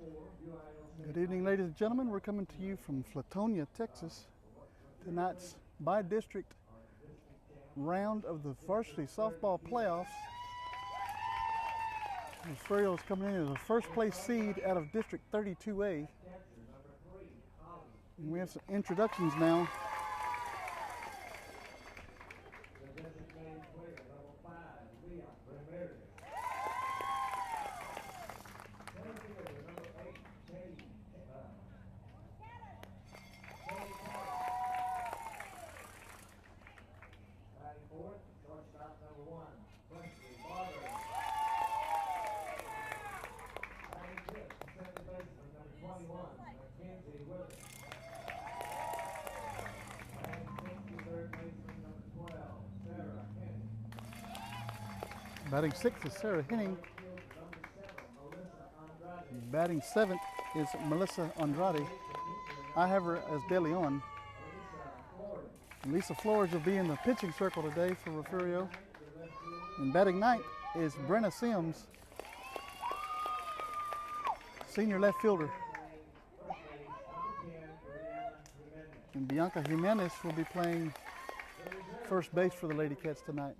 Good evening, ladies and gentlemen. We're coming to you from Flatonia, Texas. Tonight's by-district round of the varsity softball playoffs. Refugio is coming in as a first-place seed out of District 32A. And we have some introductions now. Batting sixth is Sarah Henning. Batting seventh is Melissa Andrade. I have her as De Leon. Lisa Flores will be in the pitching circle today for Refugio. And batting ninth is Brenna Sims, senior left fielder. And Bianca Jimenez will be playing first base for the Lady Cats tonight.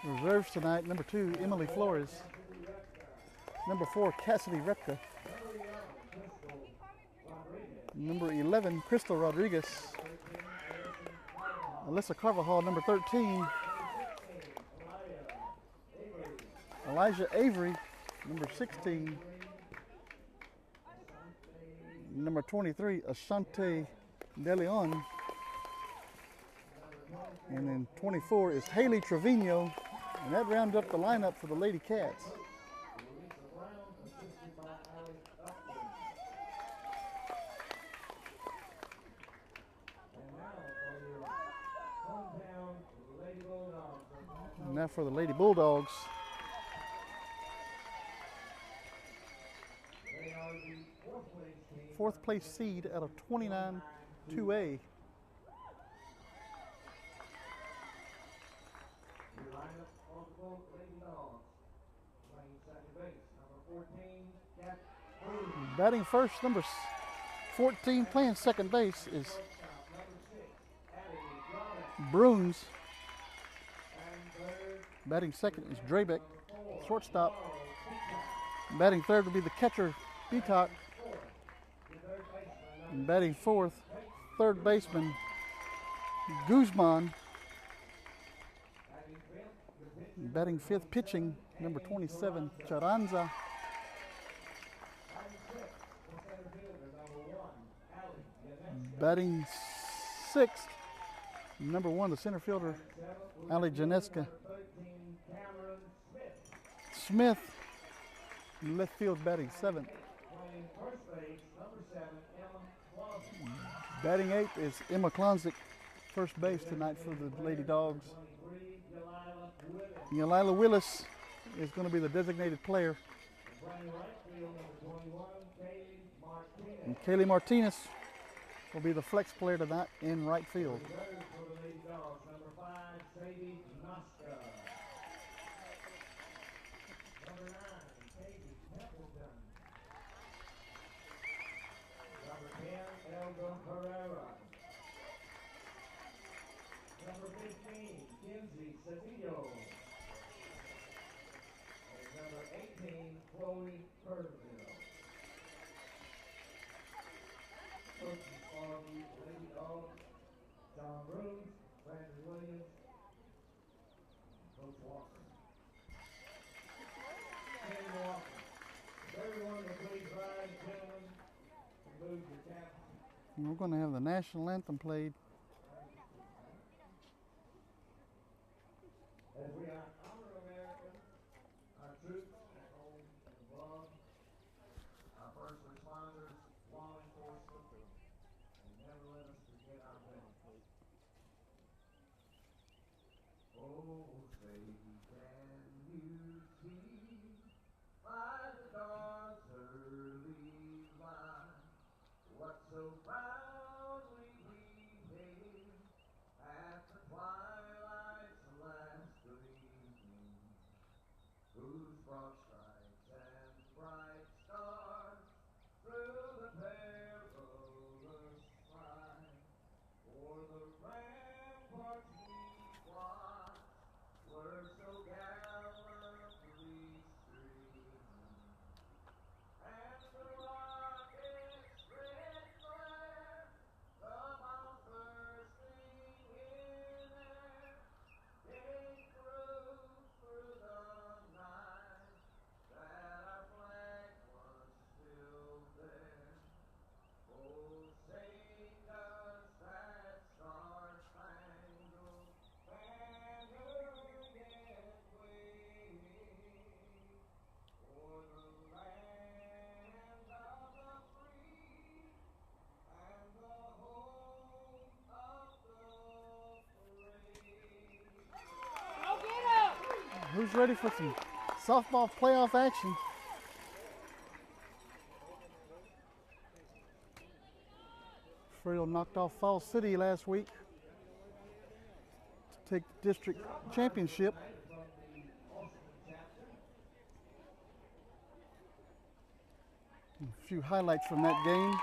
Reserves tonight, number 2, Emily Flores. Number 4, Cassidy Repka. Number 11, Crystal Rodriguez. Alyssa Carvajal, number 13. Elijah Avery, number 16. Number 23, Ashante De Leon. And then 24 is Haley Trevino. And that rounded up the lineup for the Lady Cats. And now for the Lady Bulldogs. Fourth place seed out of 29 2A. Batting first, number 14, playing second base is Bruns. Batting second is Drabeck, shortstop. Batting third will be the catcher, Beatok. And batting fourth, third baseman, Guzman. And batting fifth, pitching, number 27, Charanza. Batting sixth, number 1, the center fielder, Ali Janeska. Smith, left field, batting seventh. Batting eighth is Emma Klonzik, first base tonight for the Lady Dogs. Yalila Willis is going to be the designated player. And Kaylee Martinez will be the flex player tonight in right field. Number 15, Kinsey Cedillo. Number 18, Chloe Purville. Coaches for the Lady Dogs, John Bruce, Brandon Williams, Coach Walker. Kenny Walker. Everyone to please rise, gentlemen, and move your cap. We're going to have the national anthem played. As we honor America, our troops at home and abroad, our first responders, law enforcement, and never let us forget our veterans. Oh, say, can you see by the dawn's early light what so proudly we hailed at the twilight's last gleaming, whose broad stripes and Who's ready for some softball playoff action? Refugio knocked off Falls City last week to take the district championship. A few highlights from that game.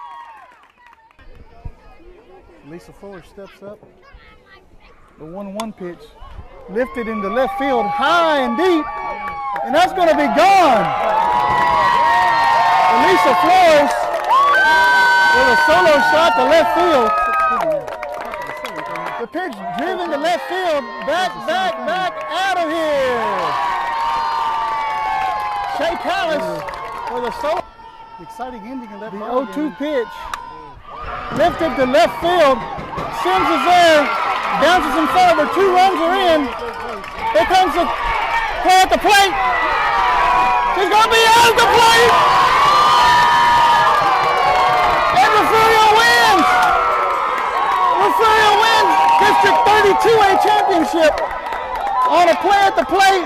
Lisa Fuller steps up. The 1-1 pitch lifted into left field, high and deep, and that's going to be gone. Lisa Flores with a solo shot to left field. The pitch driven to left field, back out of here. Shea Callis with a solo. Exciting ending of that ball game. The 0-2 pitch lifted to left field. Sims is there, bounces in front of her. 2 runs are in. Here comes the play at the plate. She's going to be out of the plate. And Refugio wins. Refugio wins District 32A championship on a play at the plate.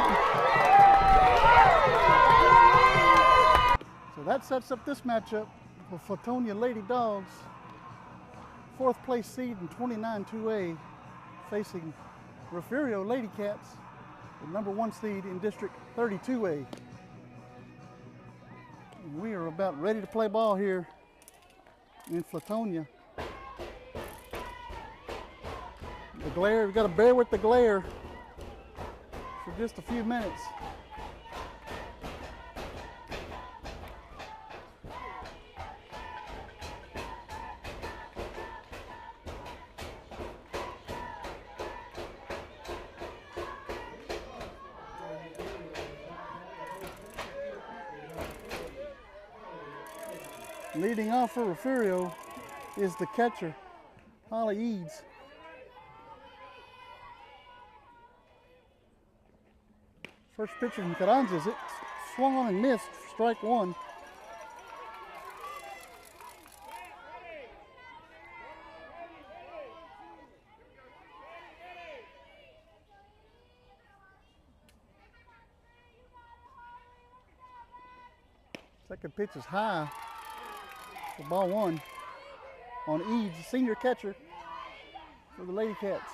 So that sets up this matchup for Flatonia Lady Dogs, 4th place seed in 29-2A, facing Refugio Lady Cats, the number 1 seed in District 32A. And we are about ready to play ball here in Flatonia. The glare, we've got to bear with the glare for just a few minutes. Leading off for Refugio is the catcher, Holly Eads. First pitch from Carranzas, it swung on and missed, strike 1. Second pitch is high. The ball 1 on Eads, senior catcher for the Lady Cats.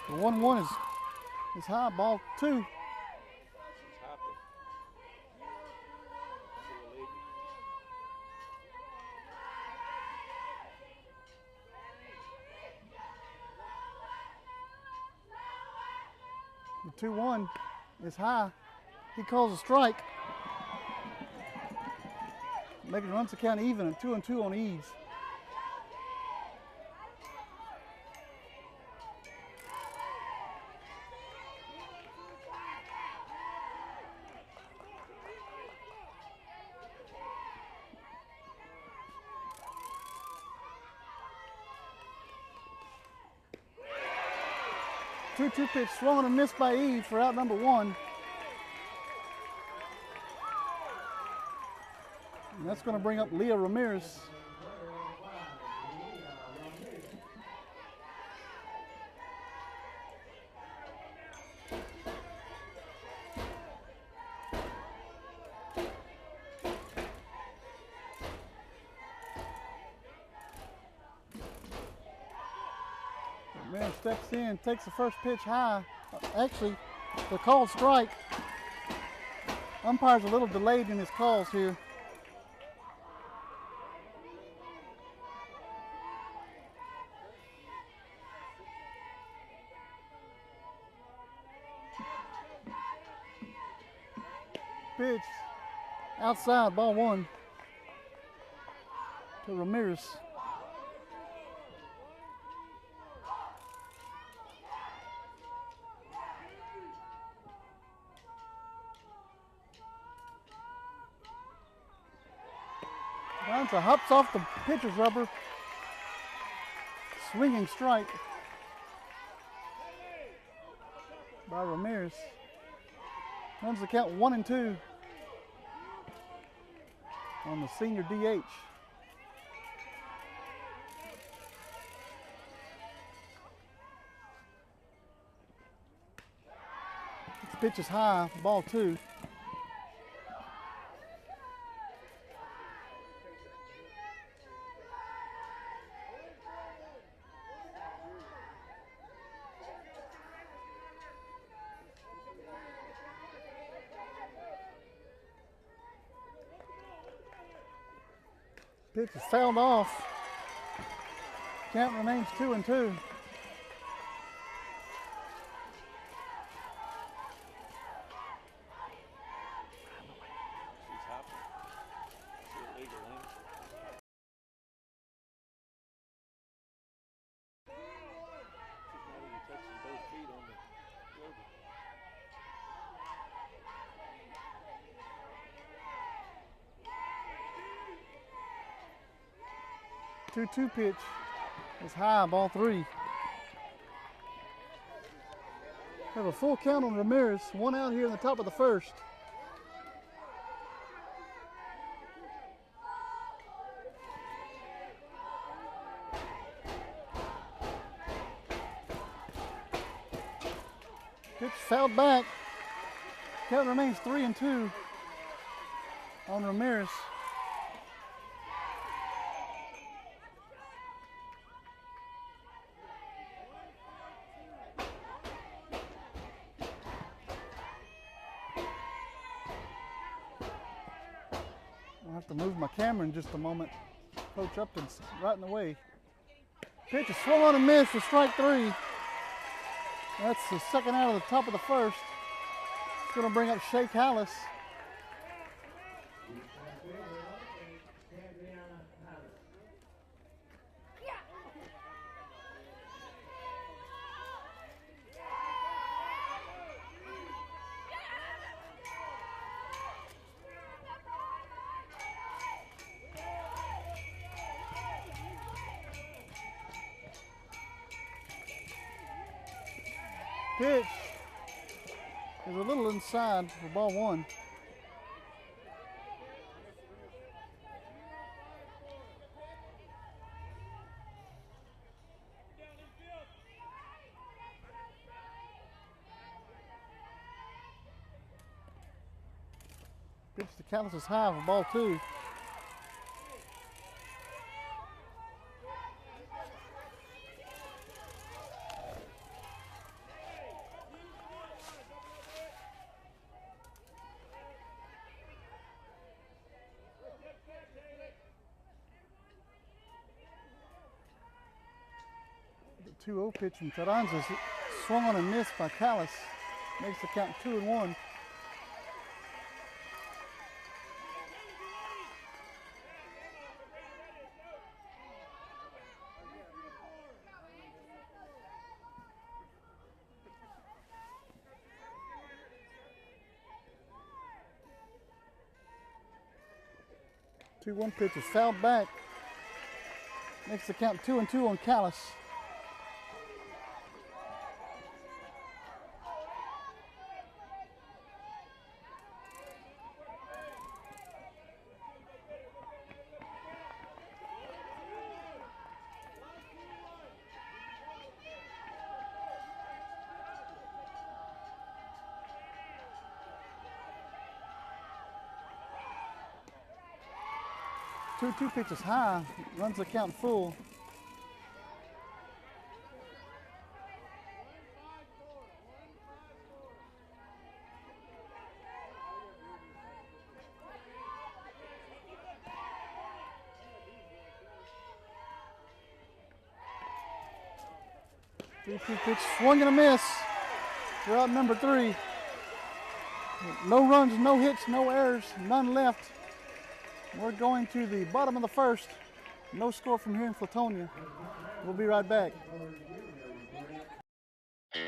The 1-1 is high, ball 2. The 2-1 is high. He calls a strike, making runs to count even at 2-2 on Eads. Two pitch swung and missed by Eads for out number 1. And that's going to bring up Leah Ramirez. Ramirez steps in, takes the first pitch high. Actually, the called strike. Umpire's a little delayed in his calls here. Pitch outside, ball 1 to Ramirez. Bonza hops off the pitcher's rubber. Swinging strike by Ramirez. Runs the count 1-2. on the senior DH. This pitch is high, ball 2. Pitch is fouled off. Count remains 2-2. Two pitch is high, ball 3. Have a full count on Ramirez. 1 out here in the top of the first. Pitch fouled back. Count remains 3-2 on Ramirez. I'll have to move my camera in just a moment. Coach Upton's right in the way. Pitch is swung on and missed for strike 3. That's the second out of the top of the first. It's going to bring up Shea Callis. Pitch is a little inside for ball 1. Pitch to Callis is high for ball 2. The 2-0 pitch from Carranza swung on and missed by Callis. Makes the count 2-1. The 2-1 pitch is fouled back. Makes the count 2-2 on Callis. Two pitches high, runs the count full. Two pitch, swung and a miss. We're out number 3. No runs, no hits, no errors, none left. We're going to the bottom of the first. No score from here in Flatonia. We'll be right back.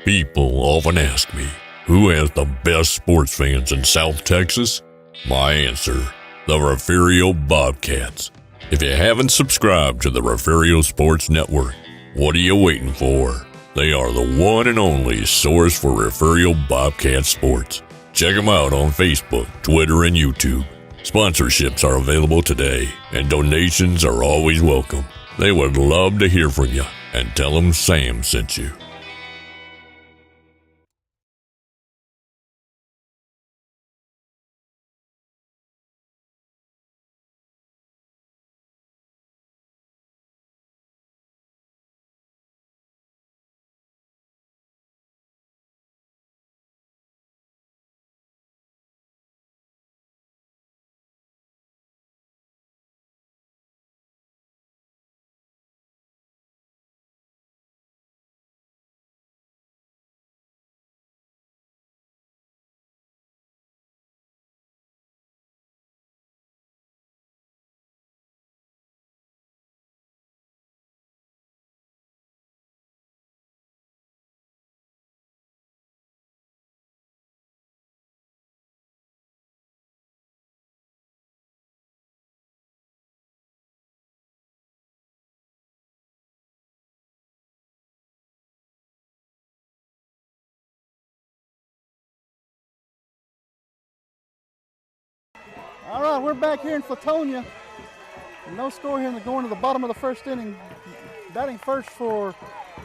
People often ask me, who has the best sports fans in South Texas? My answer, the Refugio Bobcats. If you haven't subscribed to the Refugio Sports Network, what are you waiting for? They are the one and only source for Refugio Bobcat sports. Check them out on Facebook, Twitter, and YouTube. Sponsorships are available today, and donations are always welcome. They would love to hear from you, and tell them Sam sent you. All right, we're back here in Flatonia. No score here going to the bottom of the first inning. Batting first for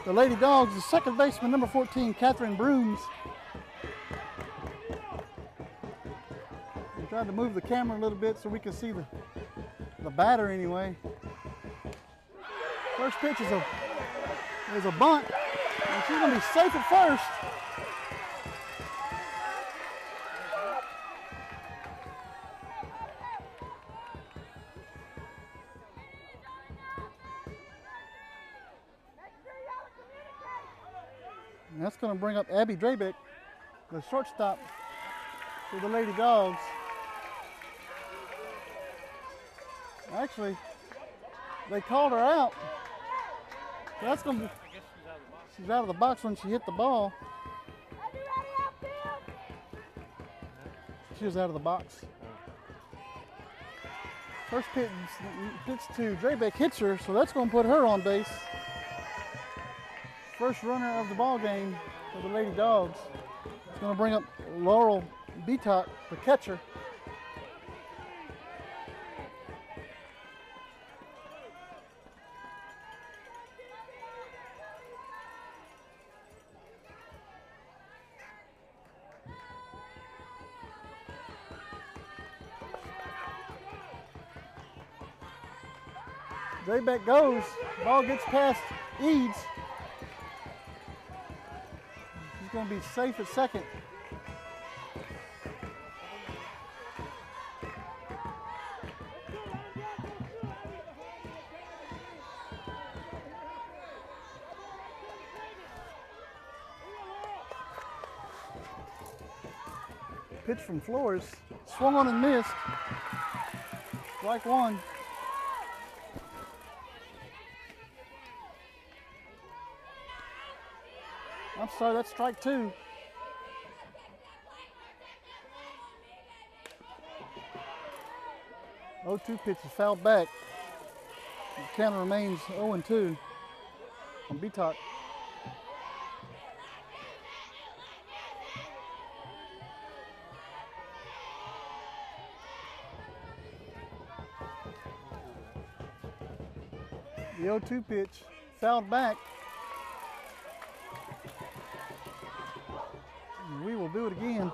the Lady Dogs is second baseman number 14, Catherine Brooms. We tried to move the camera a little bit so we can see the batter anyway. First pitch is a bunt, and she's going to be safe at first. And that's going to bring up Abby Drabeck, the shortstop for the Lady Dogs. Actually, they called her out. So that's going to be, she's out of the box when she hit the ball. She was out of the box. First pitch to Drabeck hits her, so that's going to put her on base. First runner of the ball game for the Lady Dogs. It's going to bring up Laurel Beatot, the catcher. Drabeck goes. Ball gets past Eads. He's going to be safe at second. Pitch from Flores. Swung on and missed. Strike one. I'm sorry, that's strike two. The 0-2 pitch is fouled back. The count remains 0-2 on Beatot. The 0-2 pitch fouled back. We will do it again.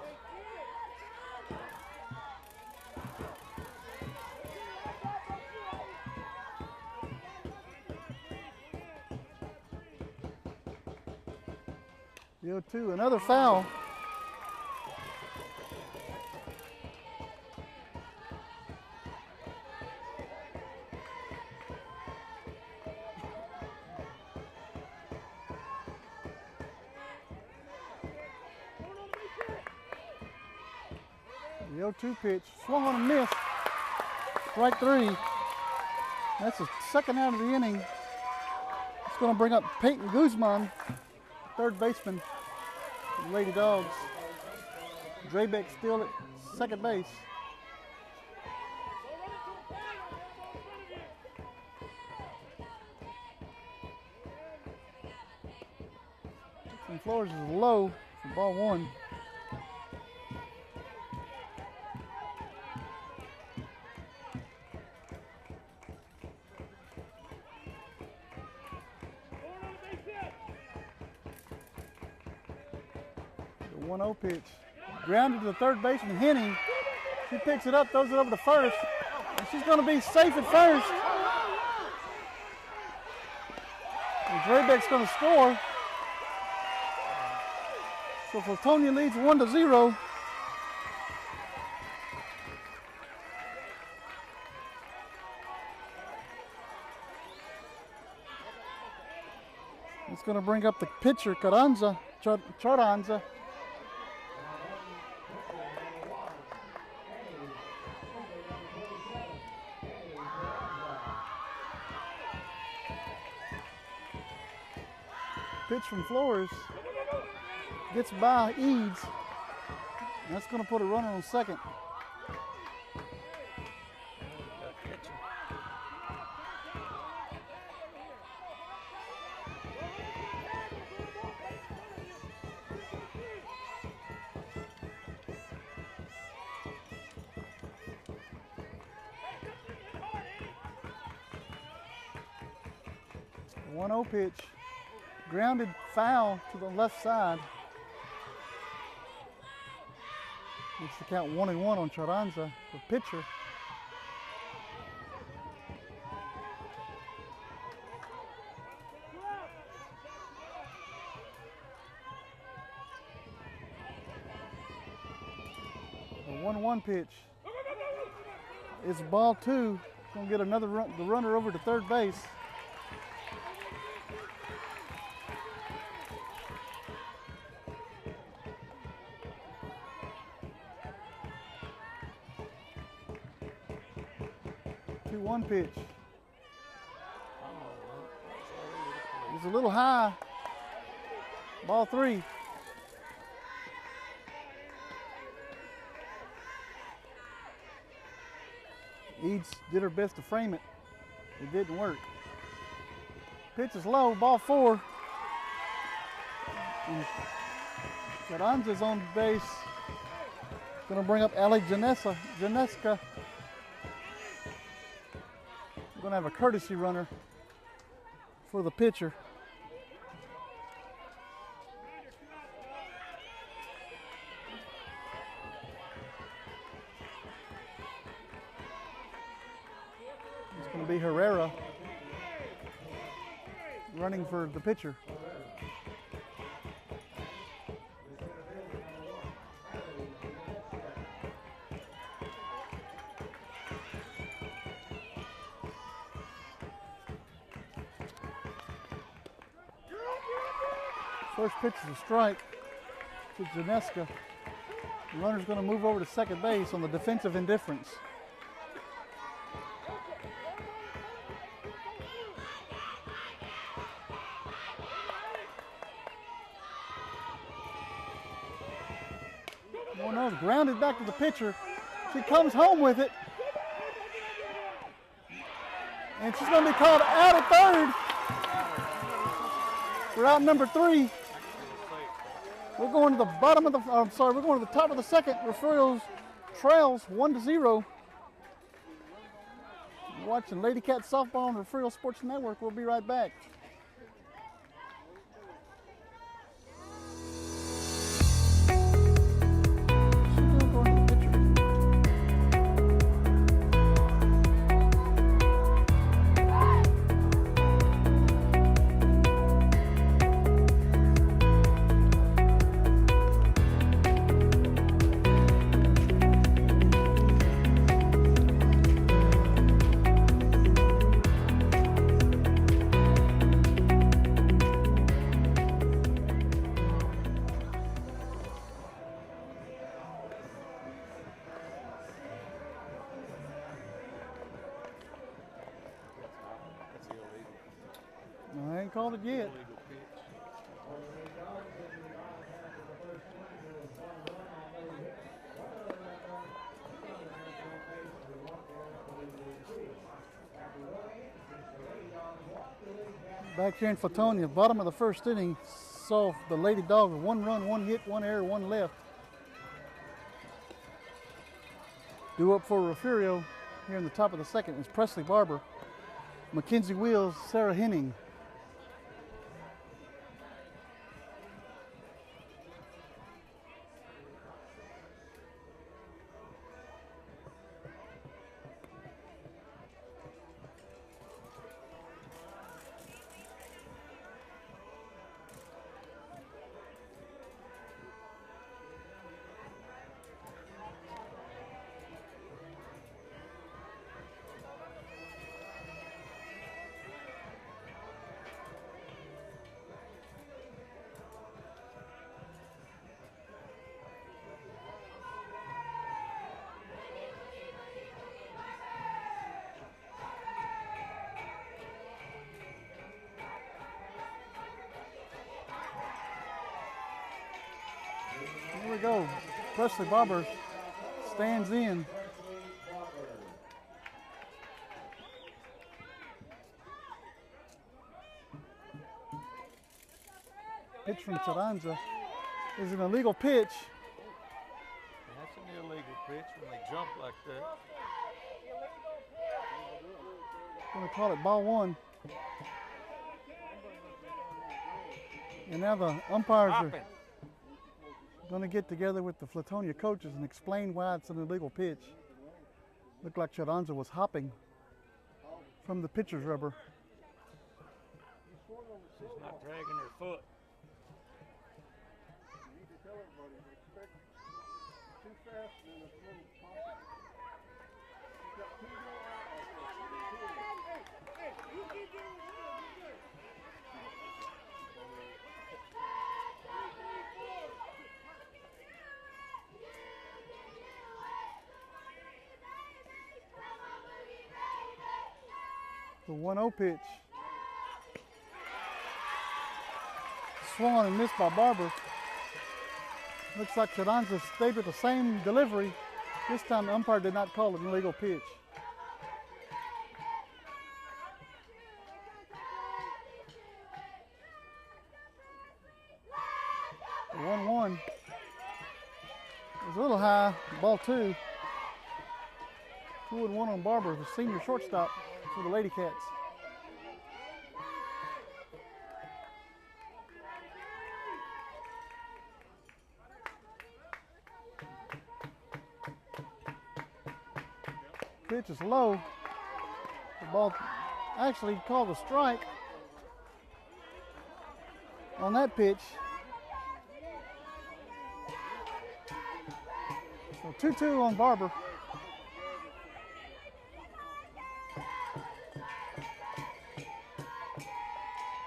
The 0-2, another foul. The 0-2 pitch, swung on and missed. Strike three. That's the second out of the inning. It's going to bring up Peyton Guzman, third baseman for the Lady Dogs. Drabeck still at second base. And Flores is low for ball one. 1-0 pitch. Grounded to the third baseman, Henning. She picks it up, throws it over to first. And she's going to be safe at first. And Draybeck's going to score. So Flatonia leads 1-0. It's going to bring up the pitcher, Carranza, Charanza. Pitch from Flores. Gets by Eads. That's going to put a runner on second. The 1-0 pitch. Grounded foul to the left side. Makes the count 1-1 on Charanza, the pitcher. The 1-1 pitch. It's ball 2. Gonna get another run, the runner over to third base. One pitch. It's a little high. Ball 3. Eads did her best to frame it. It didn't work. Pitch is low. Ball 4. Carranza's on base. Going to bring up Allie Janeska. We're going to have a courtesy runner for the pitcher. It's going to be Herrera running for the pitcher. First pitch is a strike to Janeska. The runner's going to move over to second base on the defensive indifference. One of those grounded back to the pitcher. She comes home with it. And she's going to be called out at third. For out number 3. We're going to the bottom of the, we're going to the top of the second. Refugio trails 1-0. Watching Lady Cat softball on the Refugio Sports Network. We'll be right back. I ain't called it yet. Back here in Flatonia, bottom of the first inning, saw the Lady Dogs 1 run, 1 hit, 1 error, 1 left. Due up for Refugio here in the top of the second is Presley Barber, Mackenzie Wheels, Sarah Henning. we go. Presley Barber stands in. Pitch from Taranza is an illegal pitch. That's an illegal pitch when they jump like that. Going to call it ball one. And now the umpires are going to get together with the Flatonia coaches and explain why it's an illegal pitch. Looked like Taranza was hopping from the pitcher's rubber. She's not dragging her foot. The 1-0 pitch. Swung on and missed by Barber. Looks like Taranza stayed with the same delivery. This time the umpire did not call it an illegal pitch. The 1-1 is a little high, ball two. 2-1 on Barber, the senior shortstop for the Lady Cats. Pitch is low. The ball actually called a strike on that pitch. So 2-2 on Barber.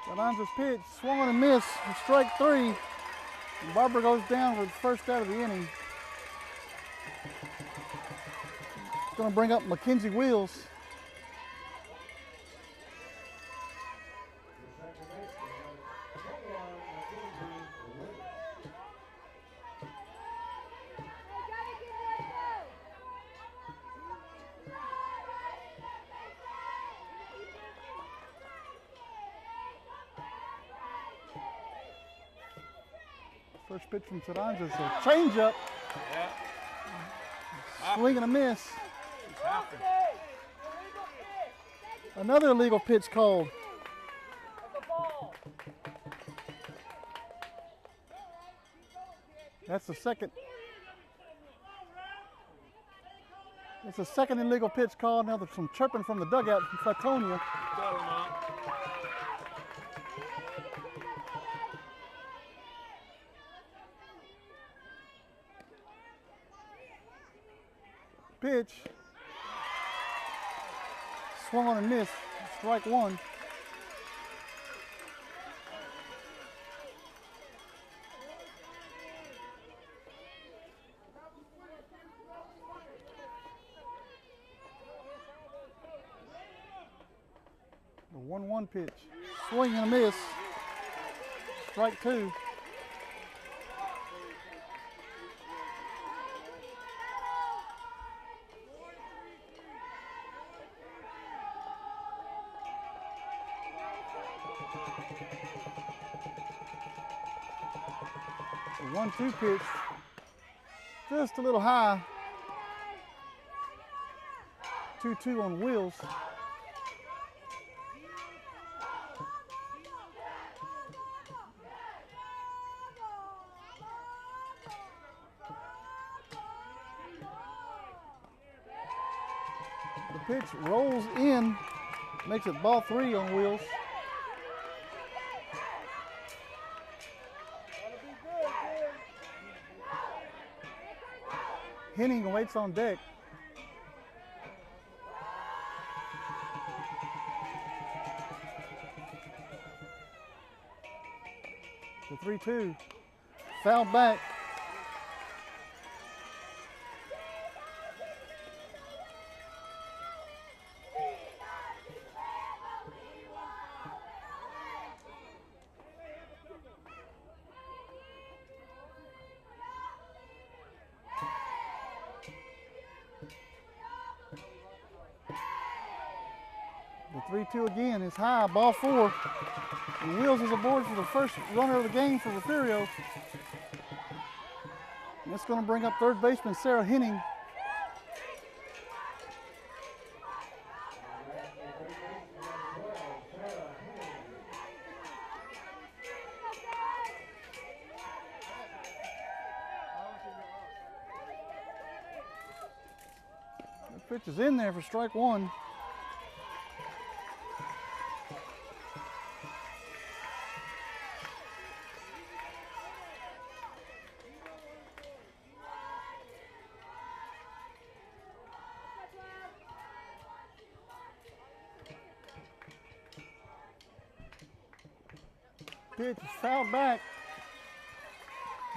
Taranza's pitch, swung on and missed for strike three. And Barber goes down with first out of the inning. Going to bring up Mackenzie Wheels. First pitch from Taranza is a changeup. Yeah. Swing and a miss. Another illegal pitch called. That's the second. It's the second illegal pitch called. Now there's some chirping from the dugout from Flatonia. Pitch. Swung on and missed. Strike one. The 1-1 pitch. Swing and a miss. Strike two. The 1-2 pitch, just a little high. 2-2 on Wheels. The pitch rolls in, makes it ball three on Wheels. Henning waits on deck. The 3-2. Foul back. The 3-2 again is high, ball 4. And Wheels is aboard for the first runner of the game for Refugio. And it's going to bring up third baseman Sarah Henning. The pitch is in there for strike 1. Pitch is fouled back.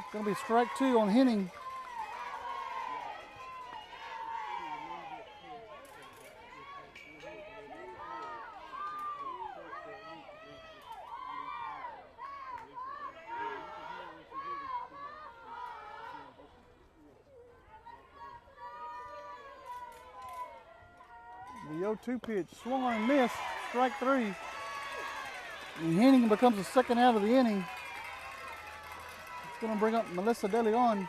It's going to be strike 2 on Henning. The 0-2 pitch swung on and missed. Strike 3. And Henning becomes the second out of the inning. It's going to bring up Melissa De Leon.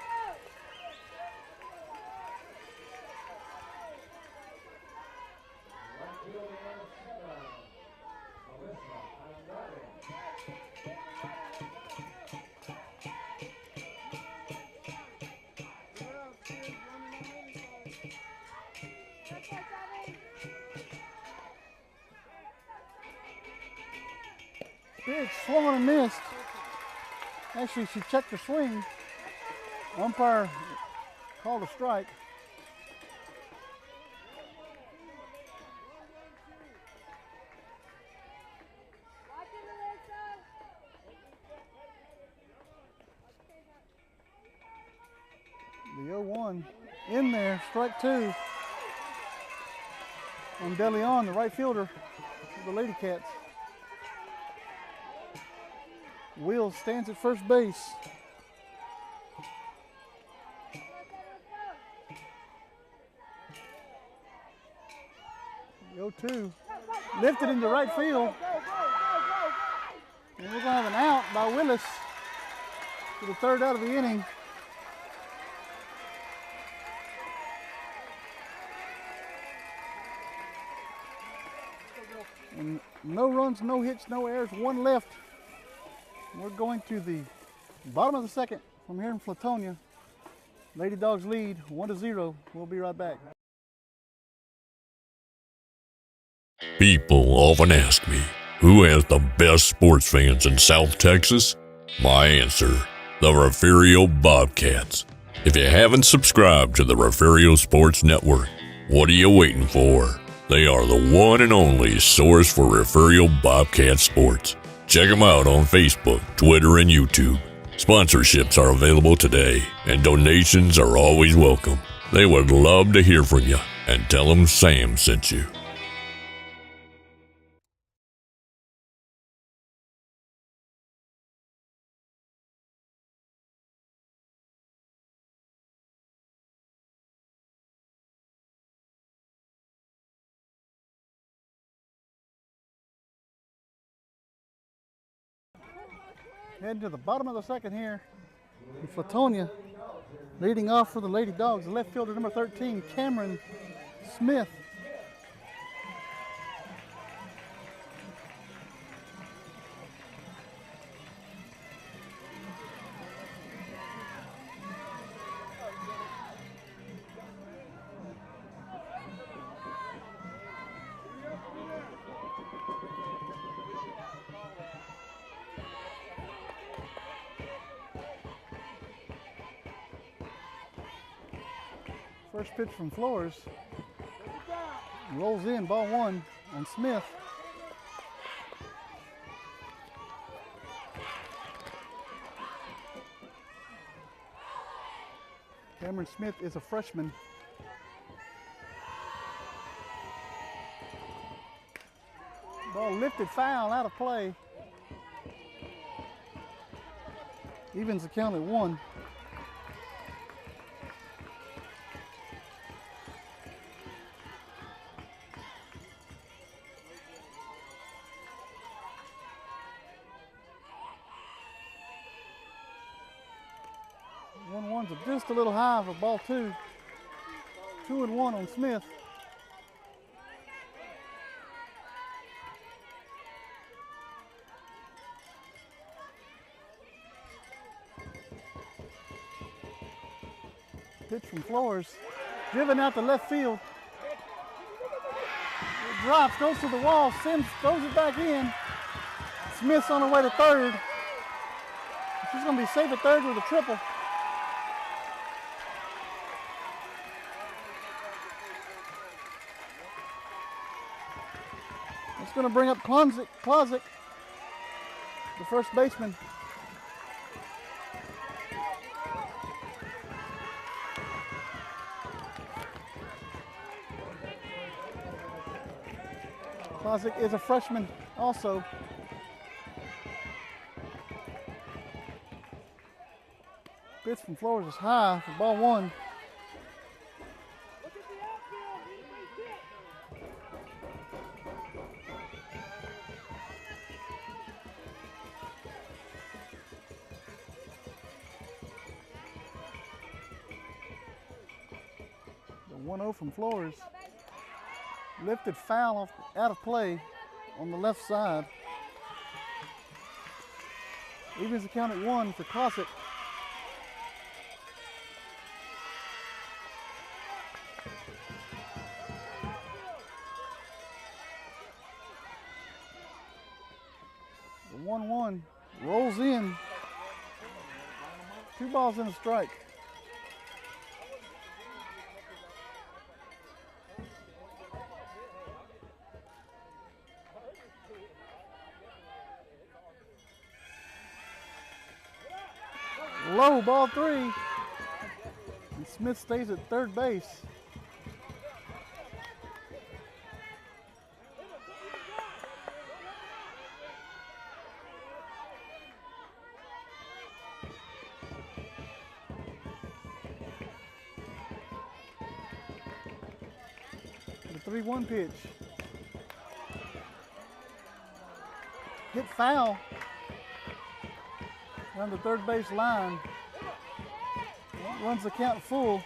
Pitch swung on and missed. Actually, she checked her swing. Umpire called a strike. The 0-1 in there, strike 2 on De Leon, the right fielder for the Lady Cats. Wheels stands at first base. The 0-2 lifted into right field. And we're going to have an out by Willis for the third out of the inning. And no runs, no hits, no errors, 1 left. We're going to the bottom of the second from here in Flatonia. Lady Dogs lead 1-0. We'll be right back. People often ask me, who has the best sports fans in South Texas? My answer, the Refugio Bobcats. If you haven't subscribed to the Refugio Sports Network, what are you waiting for? They are the one and only source for Refugio Bobcat sports. Check them out on Facebook, Twitter, and YouTube. Sponsorships are available today, and donations are always welcome. They would love to hear from you, and tell them Sam sent you. Heading to the bottom of the second here in Flatonia. Leading off for the Lady Dogs, left fielder number 13, Cameron Smith. First pitch from Flores. Rolls in, ball 1 on Smith. Cameron Smith is a freshman. Ball lifted foul, out of play. Evens the count at 1. One's just a little high for ball 2. 2-1 on Smith. Pitch from Flores, driven out to left field. It drops, goes to the wall. Sims throws it back in. Smith's on her way to third. She's going to be safe at third with a triple. It's going to bring up Klozik, the first baseman. Klozik is a freshman also. Pitch from Flores is high for ball 1. The 1-0 from Flores. Lifted foul out of play on the left side. Evens the count at 1 for Klozik. The 1-1 rolls in. 2 balls and a strike. Low, ball 3. And Smith stays at third base. The 3-1 pitch. Hit foul. Down the third base line. Runs the count full.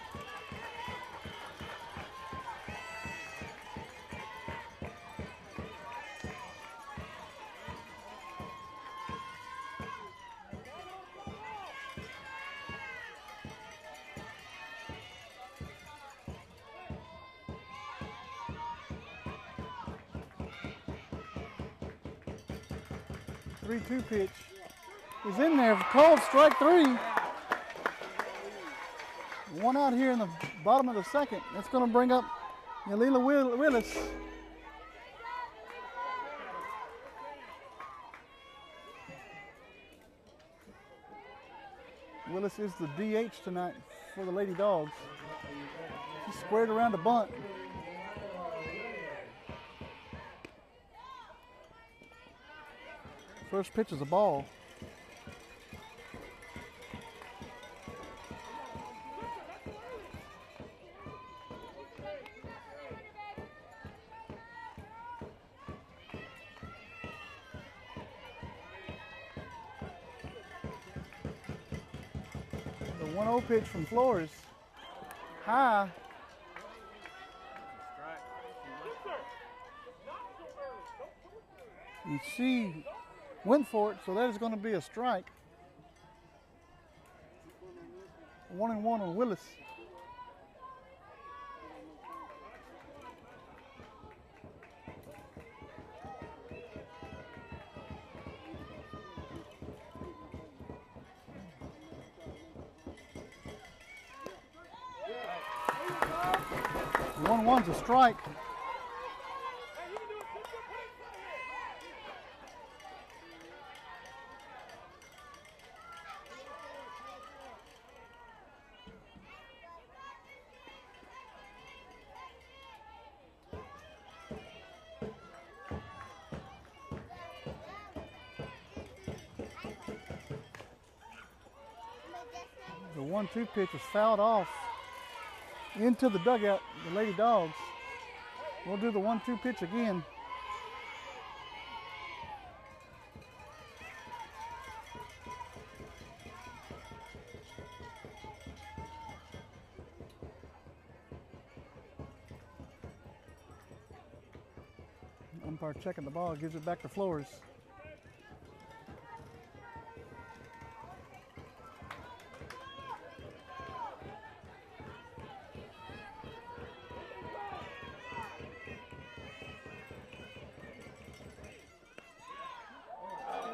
The 3-2 pitch is in there for called strike 3. One out here in the bottom of the second. That's going to bring up Yalila Willis. Willis is the DH tonight for the Lady Dogs. She squared around a bunt. First pitch is a ball. The 1-0 pitch from Flores. High. And she went for it, so that is going to be a strike. 1-1 on Willis. One's a strike. The 1-2 pitch is fouled off into the dugout, the Lady Dogs. We'll do the 1-2 pitch again. Umpire checking the ball, gives it back to Flores.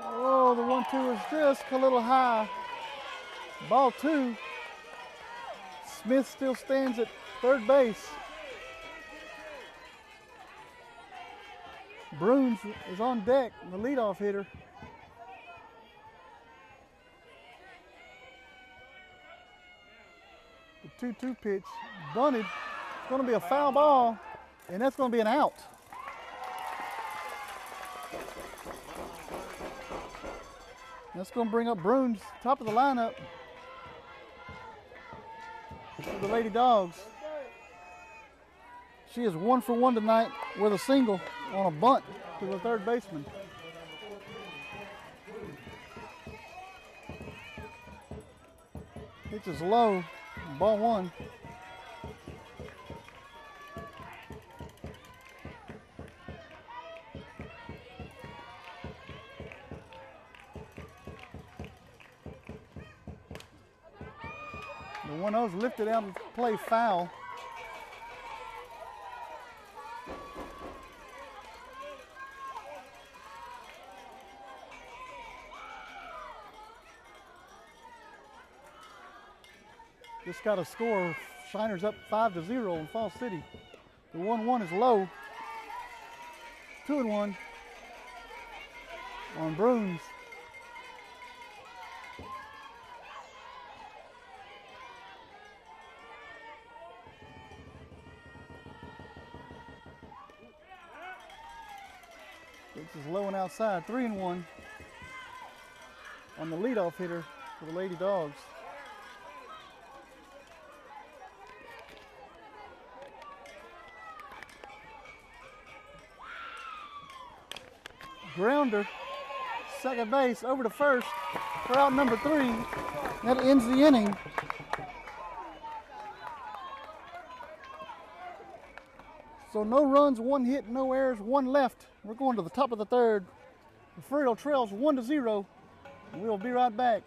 Oh, the 1-2 is just a little high. Ball 2. Smith still stands at third base. Bruins is on deck, the leadoff hitter. The 2-2 pitch, bunted. It's going to be a foul ball, and that's going to be an out. That's going to bring up Bruins, top of the lineup. For the Lady Dogs. She is 1 for 1 tonight with a single on a bunt to the third baseman. Pitch is low, ball 1. The 1-0's lifted out and play foul. Just got a score. Shiners up 5-0 in Falls City. The 1-1 is low. 2-1 on Bruins. This is low and outside. 3-1 on the leadoff hitter for the Lady Dogs. Grounder, second base, over to first for out number 3. That ends the inning. So no runs, 1 hit, no errors, 1 left. We're going to the top of the third. Refugio trails 1-0. We'll be right back.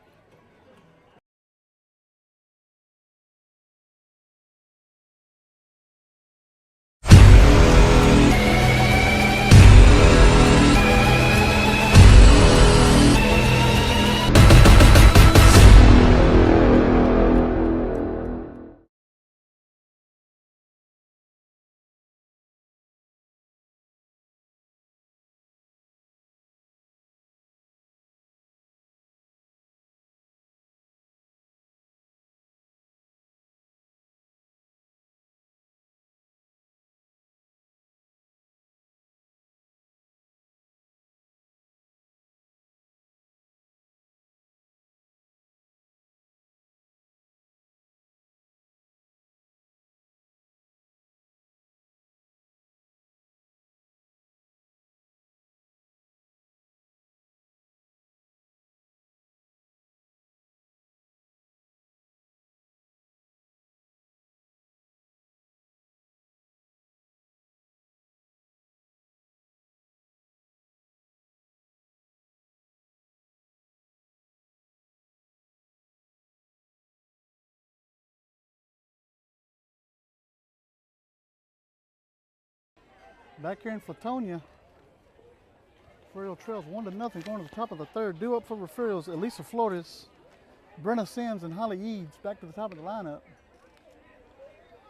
Back here in Flatonia, Refugio trails 1-0 going to the top of the third. Due up for Refugio's Elisa Flores, Brenna Sims, and Holly Eads back to the top of the lineup.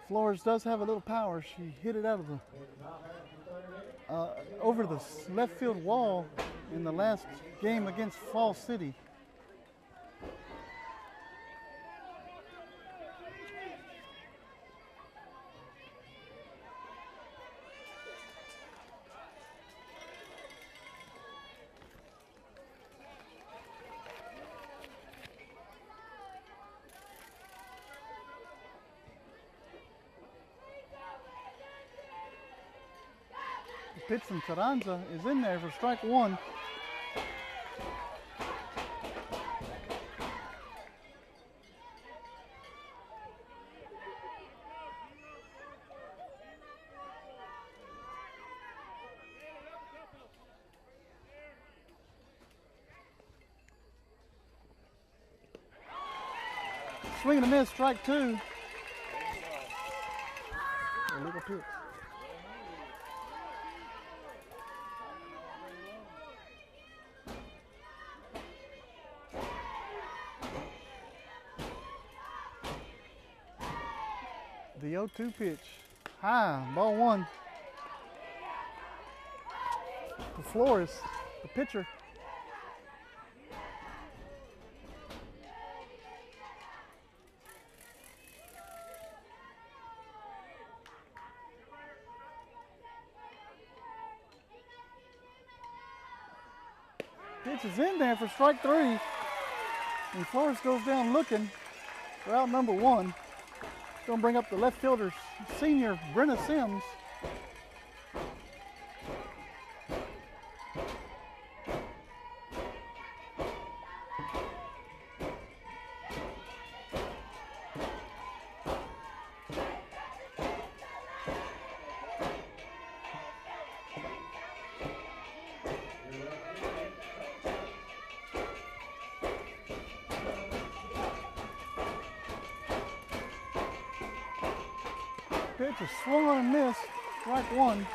Flores does have a little power. She hit it out of the over the left field wall in the last game against Falls City. Pitch from Taranza is in there for strike 1. swing and a miss, strike two. Illegal pitch. The 0-2 pitch. High, ball one. To Flores, the pitcher. Pitch is in there for strike three. And Flores goes down looking for out number one. Going to bring up the left fielder, senior Brenna Sims. Pitch is swung on and missed, strike one.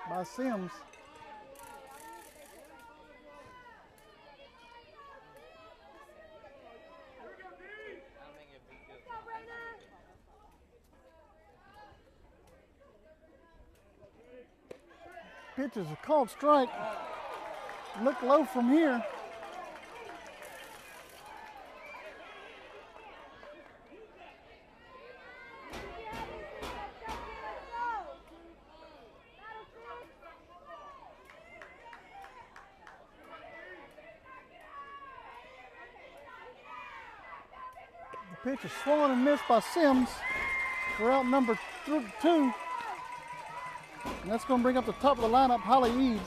By Sims. Pitch is a called strike. Look low from here. The pitch is swung and missed by Sims for out number two. And that's going to bring up the top of the lineup, Holly Eads.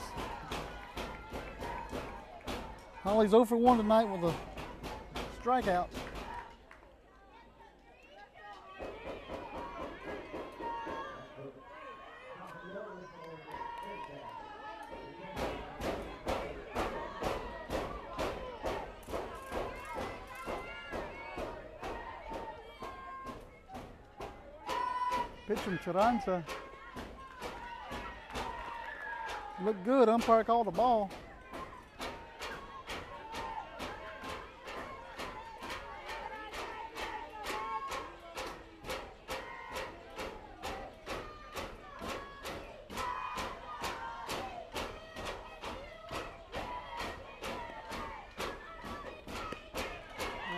Holly's 0 for 1 tonight with a strikeout. Pitch from Chiranza. Looked good, umpire called the ball.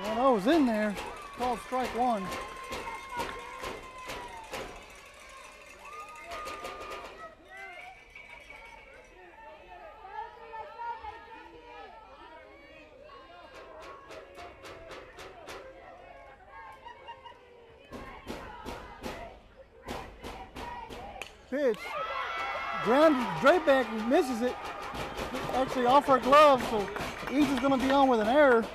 And I was in there, called strike one. Pitch, ground straight back, misses it. Actually off her glove, so Eads is going to be on with an error.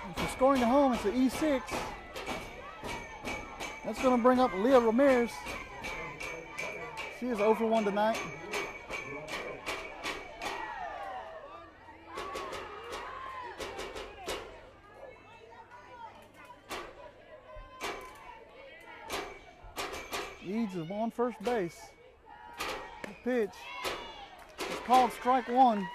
And for scoring at home, it's an E6. That's going to bring up Leah Ramirez. She is 0 for 1 tonight. Eads is on first base. The pitch is called strike one.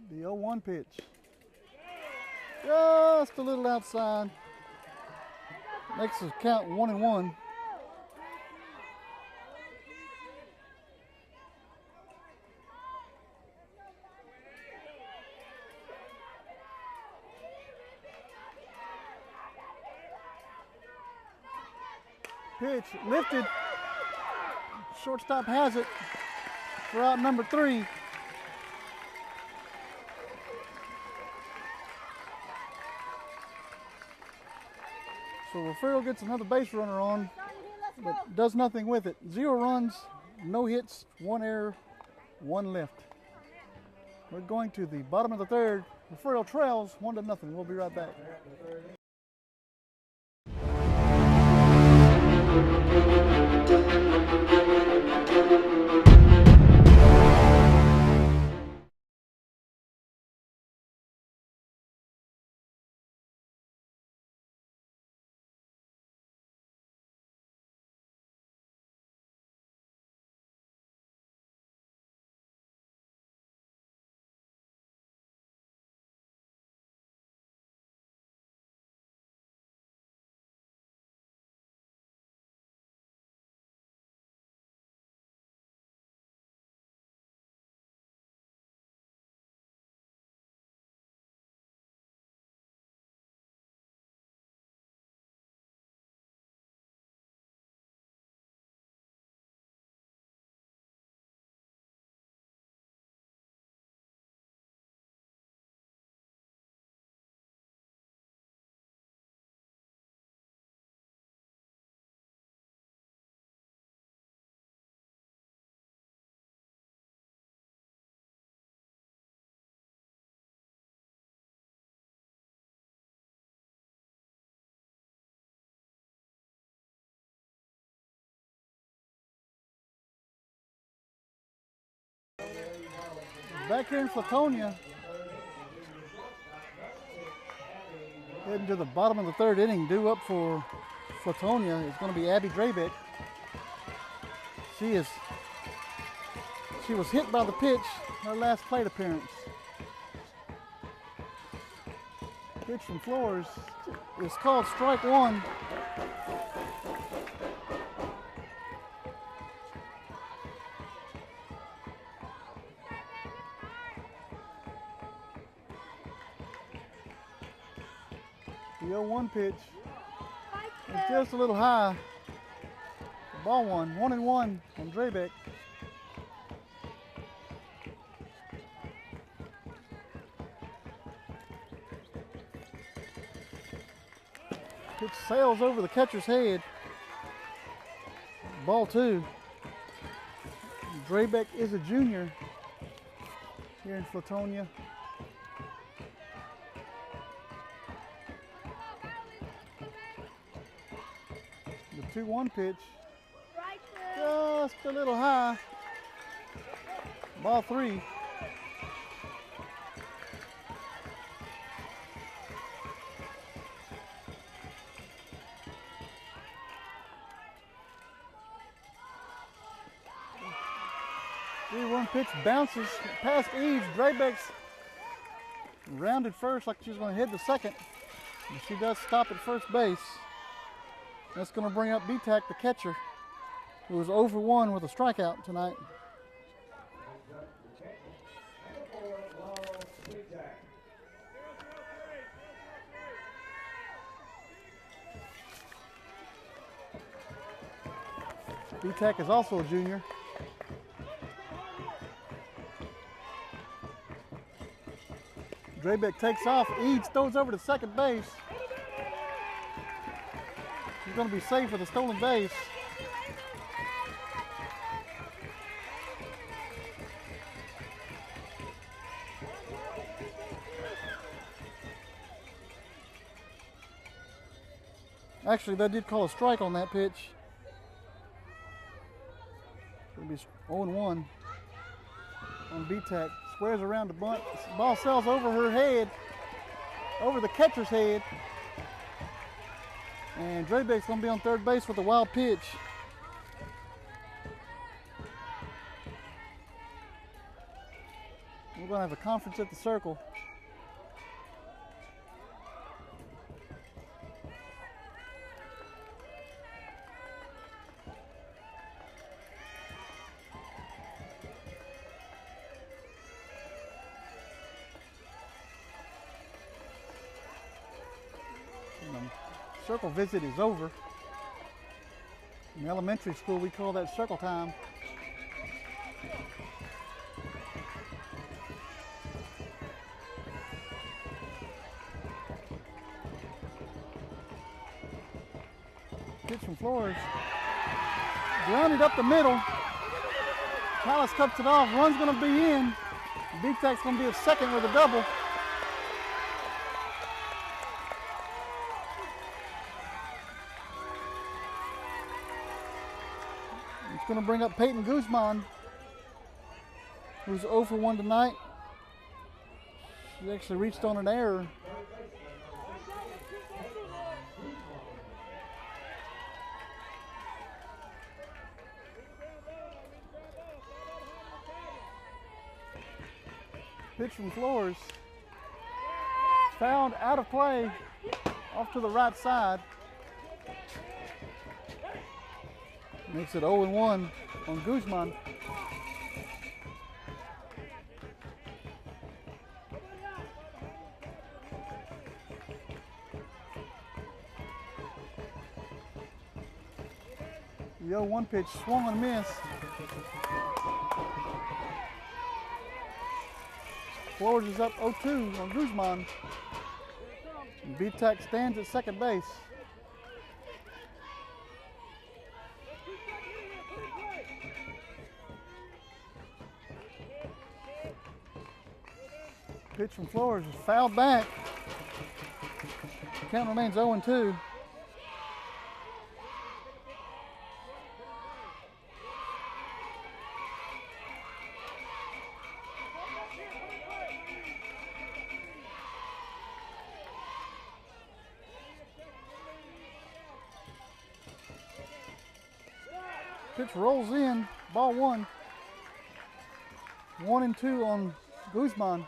The 0-1 pitch. Just a little outside. Makes us count 1-1. Pitch lifted. Shortstop has it for out number 3. So Refugio gets another base runner on. but does nothing with it. 0 runs, no hits, 1 error, 1 lift. We're going to the bottom of the 3rd. Refugio trails 1-0. We'll be right back. Back here in Flatonia, heading to the bottom of the 3rd inning. Due up for Flatonia is going to be Abby Drabeck. She was hit by the pitch in her last plate appearance. Pitch from Flores is called strike 1. The 0-1 pitch is just a little high. Ball 1-1 on Drabeck. Pitch sails over the catcher's head. Ball 2. Drabeck is a junior here in Flatonia. The 2-1 pitch, just a little high. Ball 3. The 3-1 pitch bounces past Eves. Drabeck's rounded first like she's going to head to second. And she does stop at first base. That's going to bring up B-Tac, the catcher, who was 0 for 1 with a strikeout tonight. B-Tac is also a junior. Drabeck takes off. Eads throws over to second base. He's going to be safe with a stolen base. Actually, they did call a strike on that pitch. It'll be 0-1 on B-Tac. Squares around the bunt. Ball sails over her head, over the catcher's head. And Drabeck's going to be on third base with a wild pitch. We're going to have a conference at the circle. Circle visit is over. In elementary school, we call that circle time. Pitch from Flores. Grounded up the middle. Callis cuts it off. Run's going to be in. B-Tech's going to be a second with a double. It's going to bring up Peyton Guzman, who's 0 for 1 tonight. She actually reached on an error. Pitch from Flores. Fouled out of play off to the right side. Makes it 0-1 on Guzman. The 0-1 pitch swung and missed. Flores is up 0-2 on Guzman. B-Tech stands at second base. Pitch from Flores is fouled back. Count remains 0-2. Pitch rolls in, ball one. 1-2 on Guzman.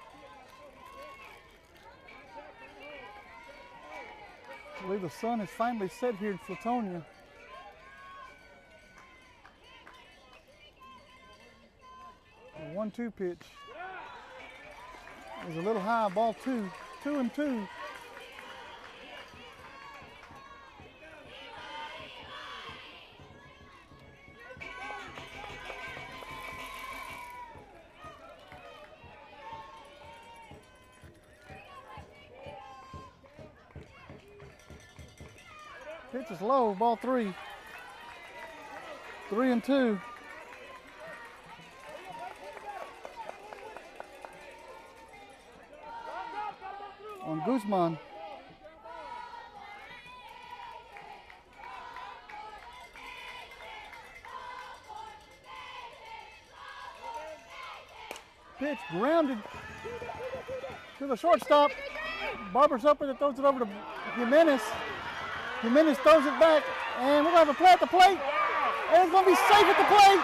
I believe the sun has finally set here in Flatonia. The 1-2 pitch is a little high, ball two. 2-2. Pitch is low, ball three. 3-2. On Guzman. Pitch grounded to the shortstop. Barber's up and throws it over to Jimenez. Jimenez throws it back, and we're going to have a play at the plate. And it's going to be safe at the plate.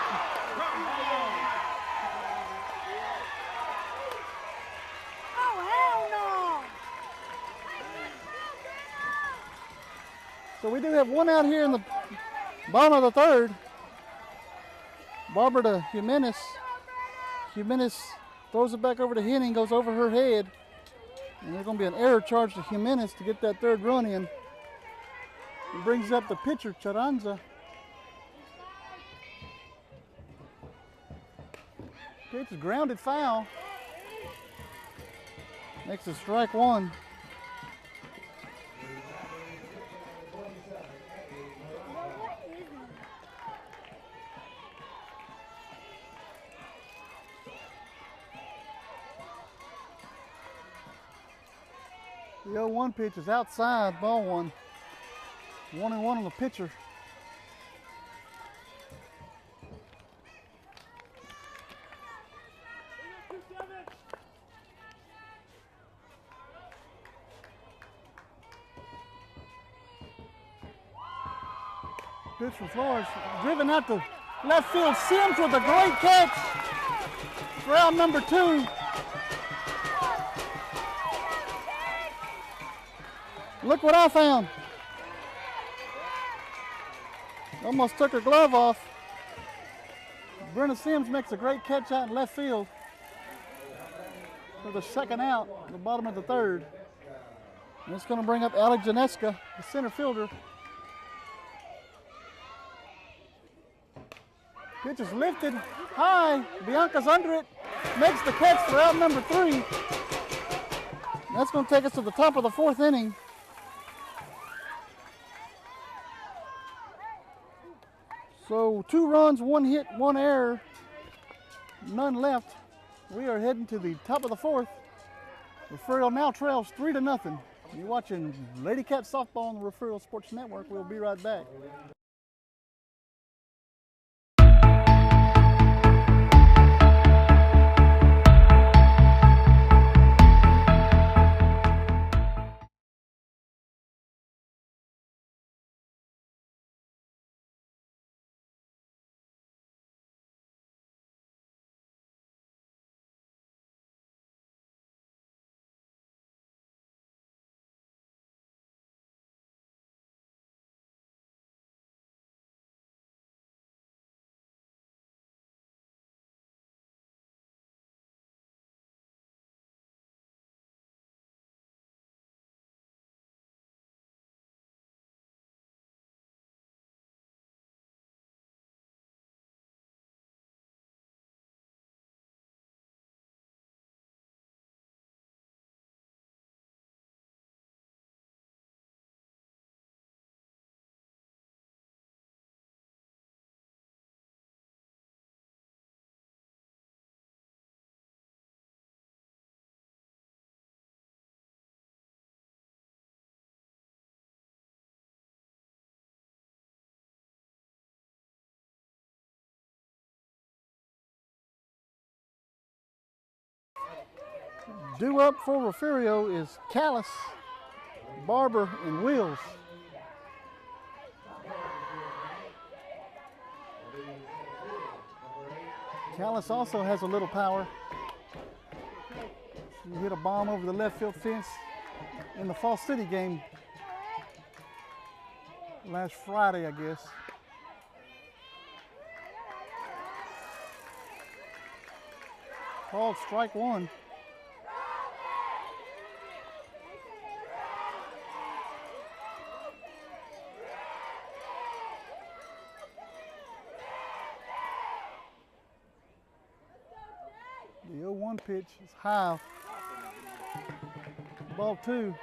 Oh, hell no! So we do have one out here in the bottom of the third. Barber to Jimenez. Jimenez throws it back over to Henning, goes over her head. And there's going to be an error charge to Jimenez to get that third run in. It brings up the pitcher, Charanza. Pitch is grounded foul. Makes it strike one. The 0-1 pitch is outside, ball one. 1-1 on the pitcher. Pitch from Flores, driven out to left field. Sims with a great catch for out number 2. Look what I found. Almost took her glove off. Brenna Sims makes a great catch out in left field for the second out at the bottom of the third. And it's going to bring up Alex Janeska, the center fielder. Pitch is lifted high. Bianca's under it. Makes the catch for out number 3. That's going to take us to the top of the 4th inning. So 2 runs, 1 hit, 1 error, none left. We are heading to the top of the 4th. Refugio now trails 3-0. You're watching Lady Cat Softball on the Refugio Sports Network. We'll be right back. Due up for Refugio is Callis, Barber, and Wills. Callis also has a little power. He hit a bomb over the left field fence in the Fall City game last Friday, I guess. Called strike 1. The 0-1 pitch is high. Ball 2.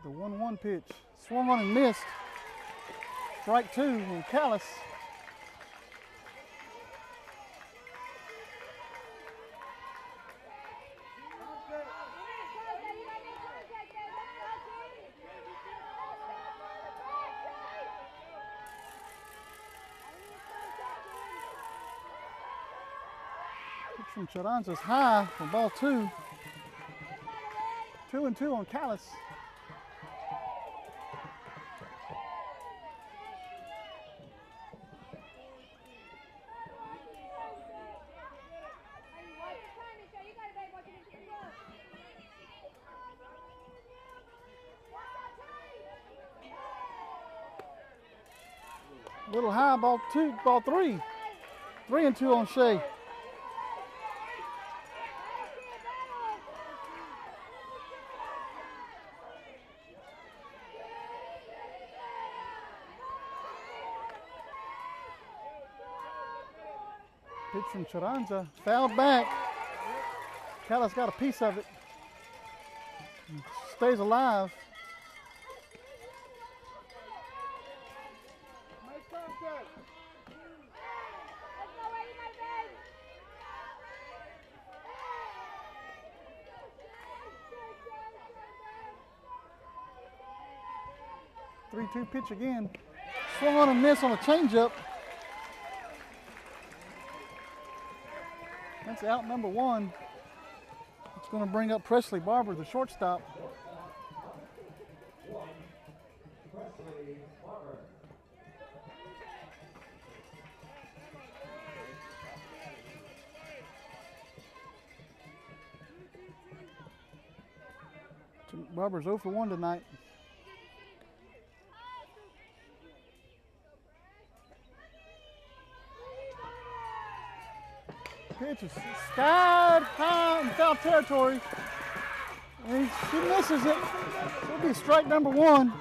The 1-1 pitch. Swung on and missed. Strike 2 on Callis. Pitch from Charanza's high for ball 2. 2-2 on Callis. Little high, ball 3. 3-2 on Shea. Pitch from Charanza, fouled back. Callis got a piece of it. Stays alive. Three-two pitch again. Swung on a miss on a changeup. That's out number 1. It's going to bring up Presley Barber, the shortstop. Barber's 0 for 1 tonight. Pitch is skied high in foul territory. And she misses it. It'll be strike number 1.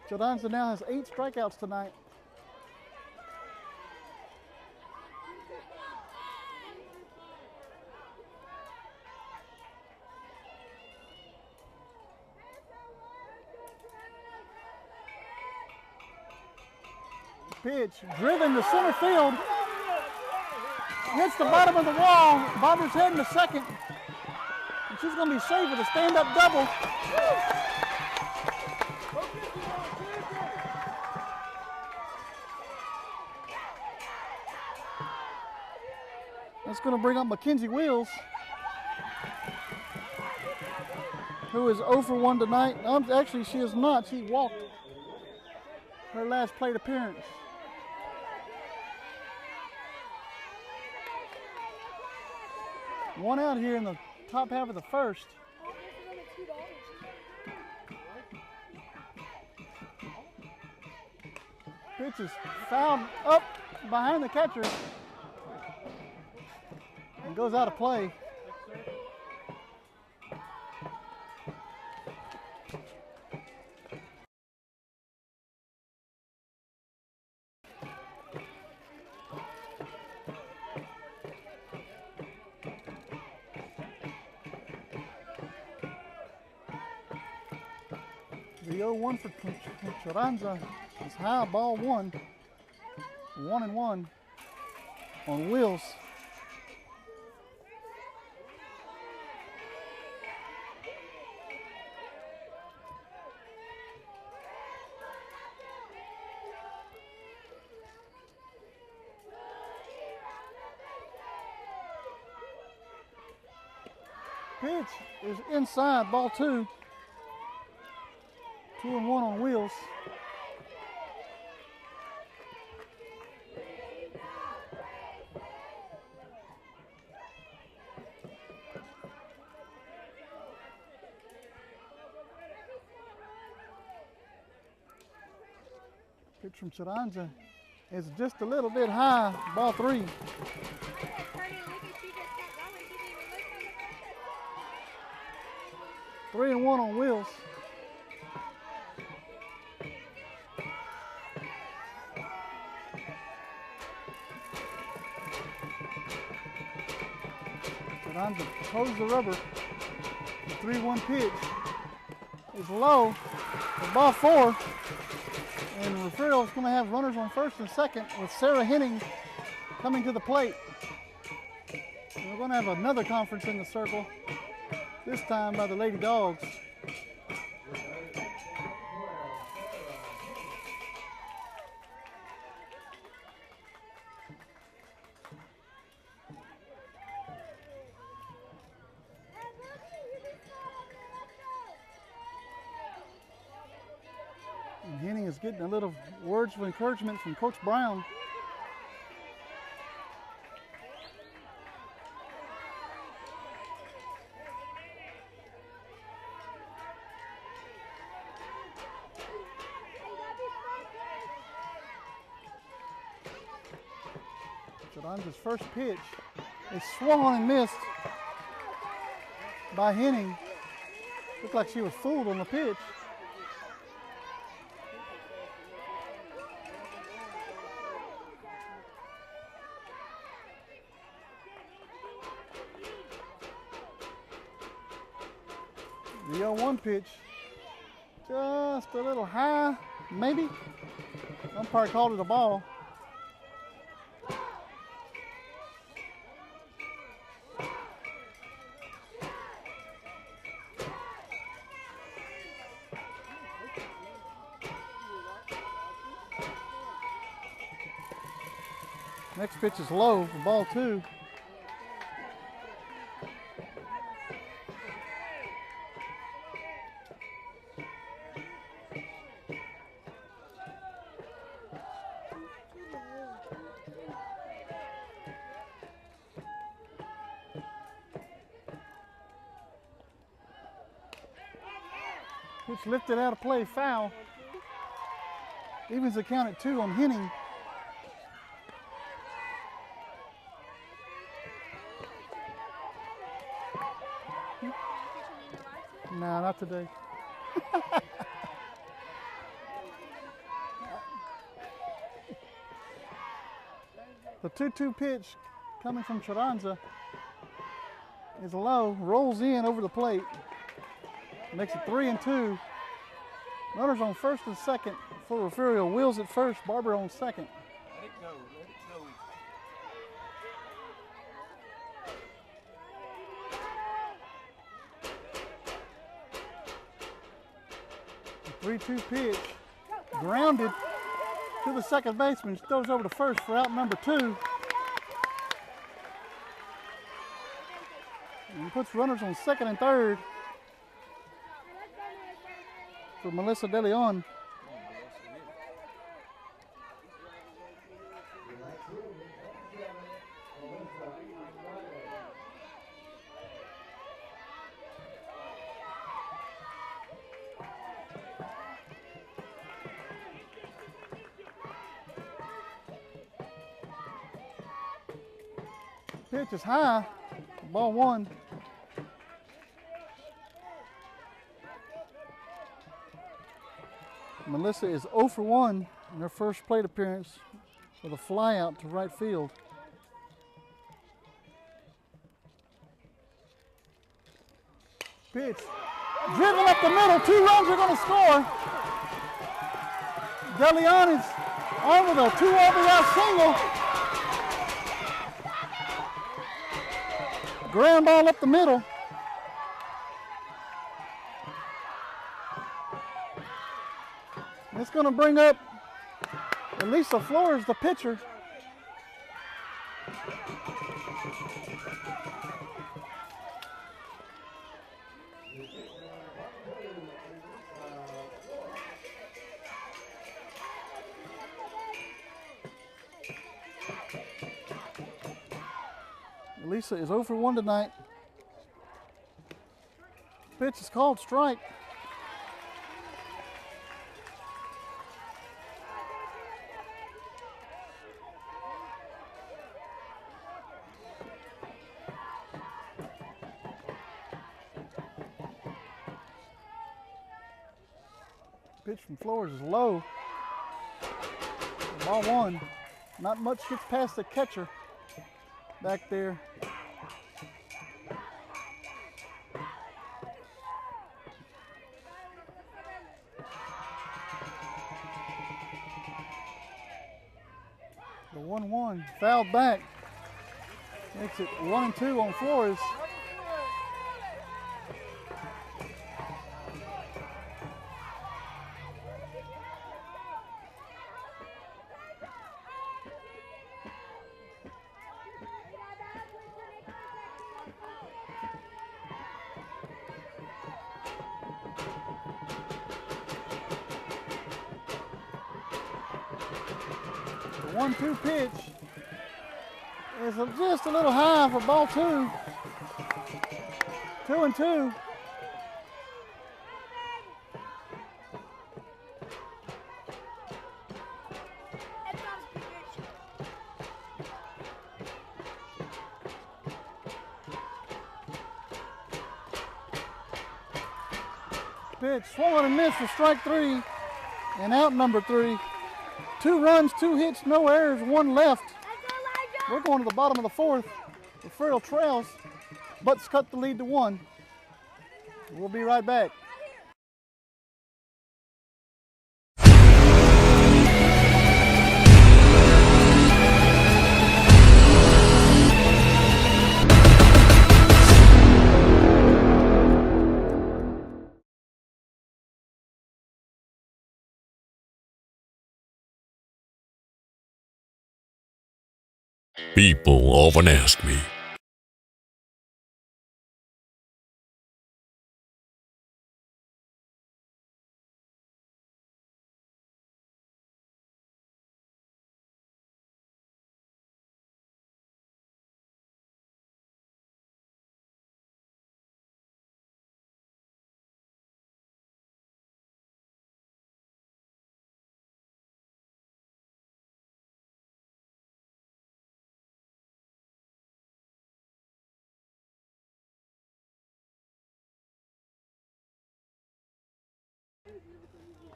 Jordana now has 8 strikeouts tonight. Pitch driven to center field. Hits the bottom of the wall. Bobber's heading to second. And she's going to be safe with a stand-up double. That's going to bring up Mackenzie Wheels, who is 0 for 1 tonight. Actually, she is not. She walked her last plate appearance. One out here in the top half of the first. Pitch is fouled up behind the catcher and goes out of play. The 0-1 for Carranza is high, ball 1. 1-1 on Wheels. Pitch is inside, ball 2. 2-1 on Wheels. Pitch from Charanza is just a little bit high, ball 3. 3-1 on Wheels. Charanza pulls the rubber. The 3-1 pitch is low for ball 4. And Refugio is going to have runners on first and second with Sarah Henning coming to the plate. And we're going to have another conference in the circle, this time by the Lady Dogs. And Henning is getting a little words of encouragement from Coach Brown. Charanza's first pitch is swung and missed by Henning. Looked like she was fooled on the pitch. The 0-1 pitch, just a little high, maybe. Umpire called it a ball. Next pitch is low for ball 2. Pitch lifted out of play, foul. Evens the count at 2 on Henning. No, not today. The 2-2 pitch coming from Charanza is low, rolls in over the plate, makes it 3-2. Runners on first and second for Refugio. Wheels at first, Barber on second. Let it go, let it go. The 3-2 pitch, grounded to the second baseman, throws over to first for out number 2. And puts runners on second and third for Melissa De Leon. Pitch is high, ball 1. Melissa is 0 for 1 in her first plate appearance with a fly out to right field. Pitch, driven up the middle, 2 runs are going to score. De Leon is on with a 2 RBI single. Ground ball up the middle. It's going to bring up Elisa Flores, the pitcher. Elisa is 0 for 1 tonight. Pitch is called strike. Pitch from Flores is low. Ball 1. Not much gets past the catcher back there. The 1-1 fouled back. Makes it 1-2 on Flores. The 1-2 pitch is just a little high for ball 2. 2-2. Pitch swung and missed for strike 3 and out number 3. 2 runs, 2 hits, no errors, 1 left. We're going to the bottom of the 4th. The Refugio trails, Butts cut the lead to 1. We'll be right back. People often ask me,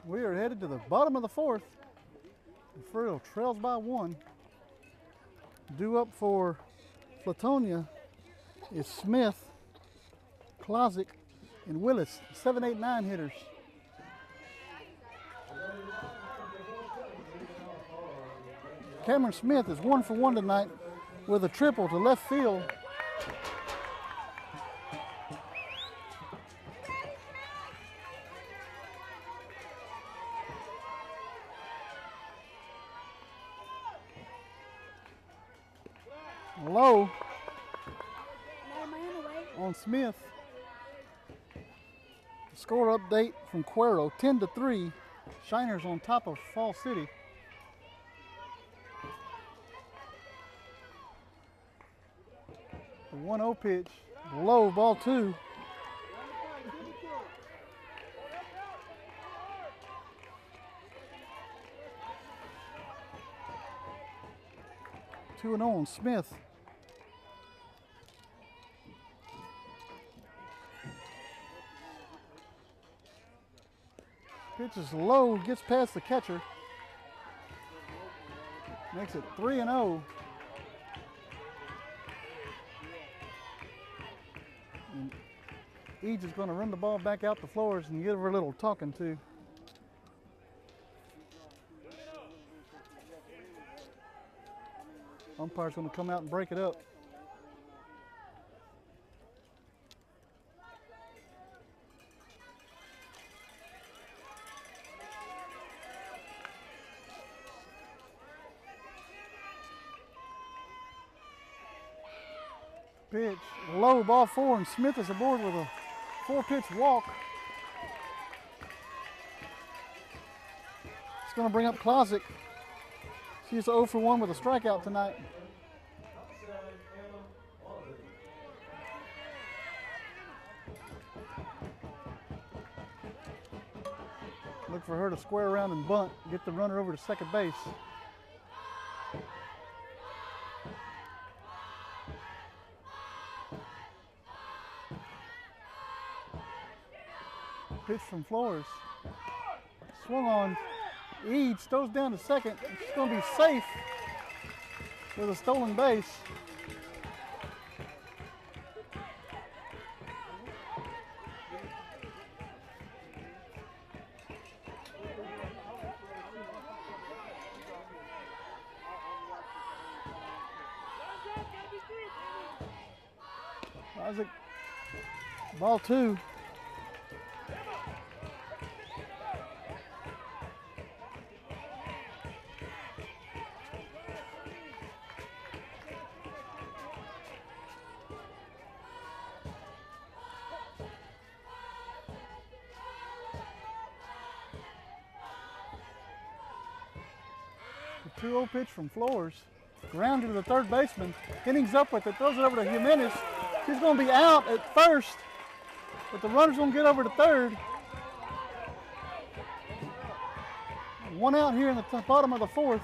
We are headed to the bottom of the 4th. Refugio trails by 1. Due up for Flatonia is Smith, Klozik, and Willis, 7, 8, 9 hitters. Cameron Smith is 1 for 1 tonight with a triple to left field. Low on Smith. Score update from Cuero, 10-3. Shiners on top of Fall City. The 1-0 pitch, low, ball 2. Two and 0 on Smith. Pitch is low, gets past the catcher. Makes it 3-0. And Eads is going to run the ball back out the floors and give her a little talking to. Umpire's going to come out and break it up. Pitch, low, ball 4, and Smith is aboard with a 4-pitch walk. It's going to bring up Klozik. She's 0 for 1 with a strikeout tonight. Look for her to square around and bunt, get the runner over to second base. Pitch from Flores. Swung on. Eads throws down to second. It's going to be safe with a stolen base. Isaac, ball 2. The 2-0 pitch from Flores. Grounded to the third baseman. Innings up with it. Throws it over to Jimenez. She's going to be out at first, but the runner's going to get over to third. One out here in the bottom of the 4th.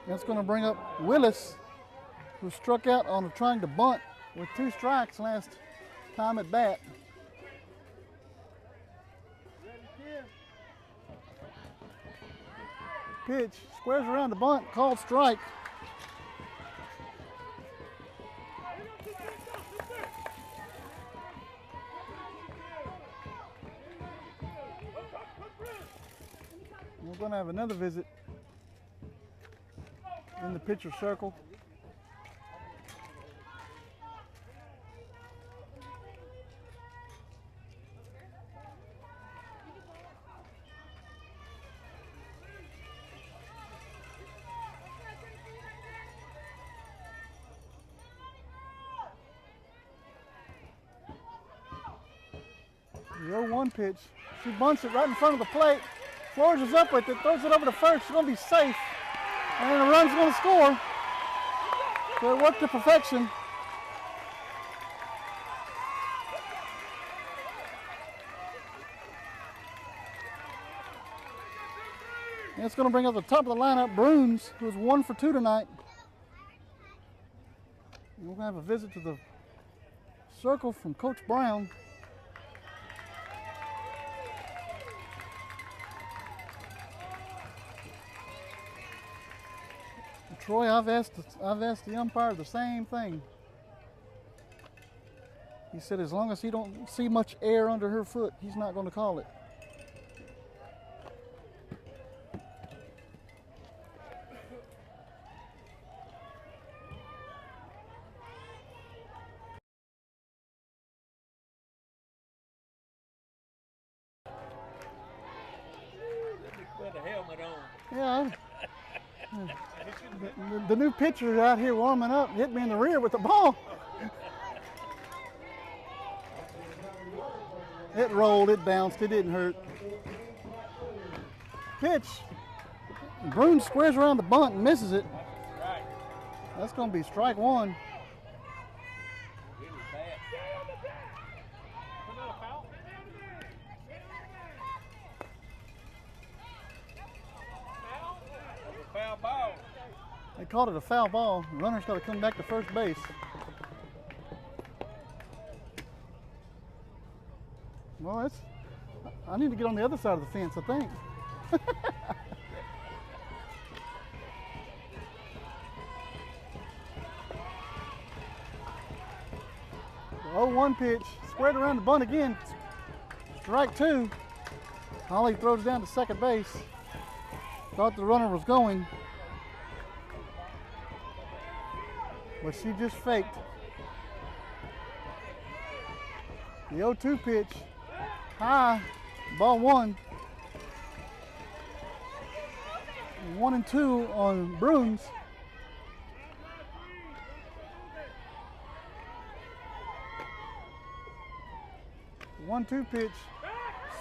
That's going to bring up Willis, who struck out on trying to bunt with 2 strikes last time at bat. Pitch, squares around the bunt, called strike. We're going to have another visit in the pitcher circle. The 0-1 pitch. She bunts it right in front of the plate. Flores is up with it, throws it over to first. It's going to be safe. And then the run's going to score. So it worked to perfection. And it's going to bring up the top of the lineup, Bruns, who's 1 for 2 tonight. And we're going to have a visit to the circle from Coach Brown. Troy, I've asked the umpire the same thing. He said as long as he don't see much air under her foot, he's not going to call it. Let me put a helmet on. Yeah. The new pitcher out here warming up hit me in the rear with the ball. It rolled, it bounced, it didn't hurt. Pitch. Bruin squares around the bunt and misses it. Right. That's going to be strike one. It was bad. That's a foul ball. They called it a foul ball. The runner's got to come back to first base. Well, I need to get on the other side of the fence, I think. The 0-1 pitch, squared around the bunt again. Strike two. Holly throws down to second base. Thought the runner was going, but she just faked. The 0-2 pitch, high, ball one. 1-2 on Bruins. The 1-2 pitch,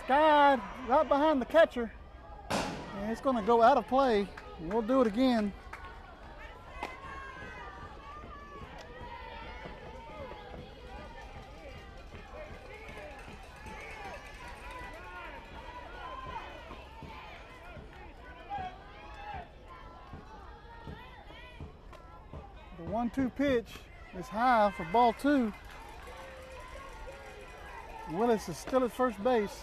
skied right behind the catcher, and it's going to go out of play. We'll do it again. The 1-2 pitch is high for ball two. Willis is still at first base.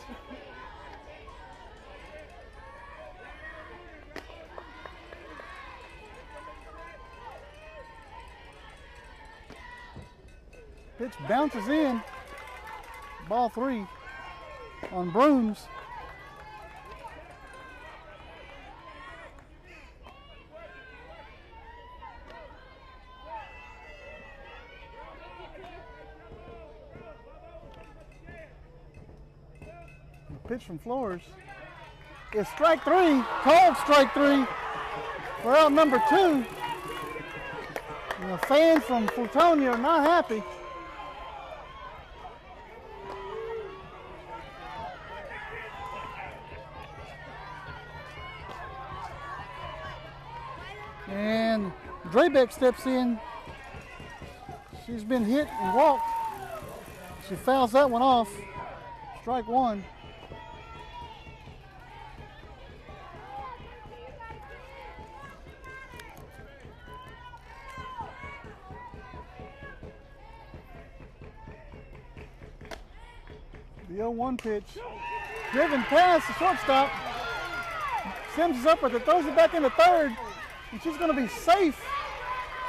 Pitch bounces in. Ball three on Bruins. Pitch from Flores is strike three, called strike three. We're out number two. And the fans from Flatonia are not happy. And Drabeck steps in. She's been hit and walked. She fouls that one off. Strike one. The 0-1 pitch, driven past the shortstop. Sims is up with it, throws it back into third, and she's going to be safe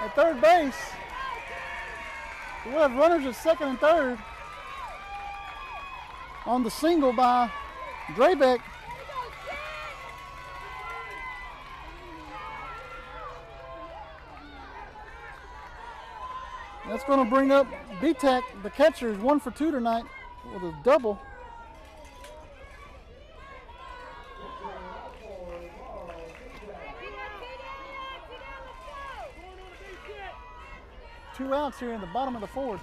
at third base. We'll have runners at second and third on the single by Drabeck. That's going to bring up BTAC, the catcher, is 1 for 2 tonight with a double. Two outs here in the bottom of the fourth.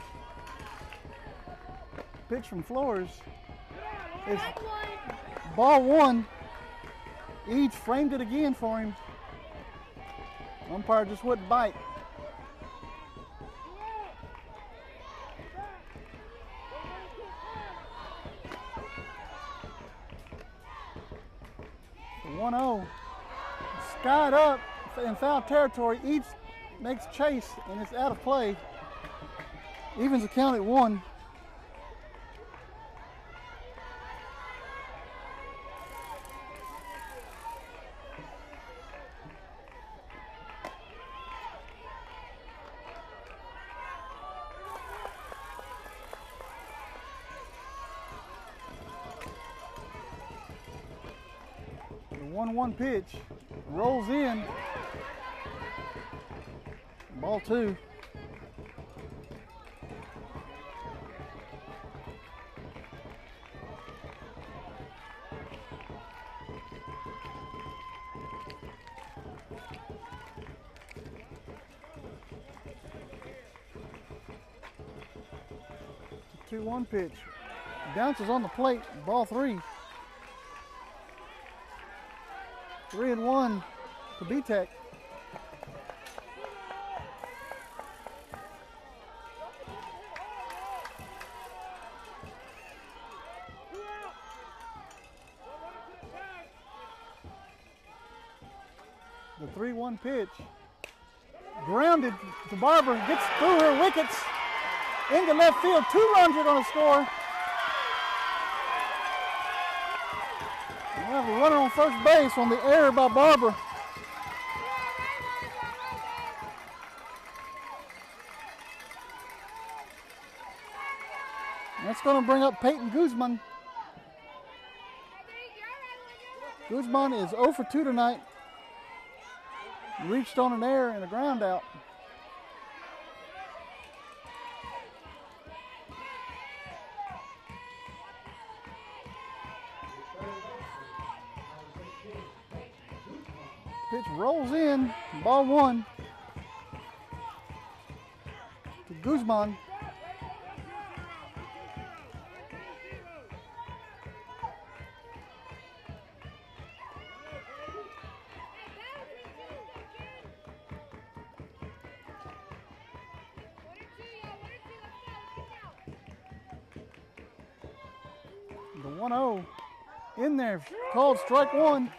Pitch from Flores is ball one. Eads framed it again for him. Umpire just wouldn't bite. The 1-0. Skied up in foul territory. Eads makes chase and it's out of play. Evens the count at 1. 1-1 pitch. Rolls in. Ball 2. The 2-1 pitch. Bounces on the plate. Ball 3. 3-1 to B-Tech. The 3-1 pitch. Grounded to Barber. Gets through her wickets. Into left field. 2 runs are going to score. We have a runner on first base on the error by Barber. That's going to bring up Peyton Guzman. Guzman is 0 for 2 tonight. Reached on an error and a ground out. Pitch rolls in, ball 1 to Guzman. The 1-0 in there, called strike 1.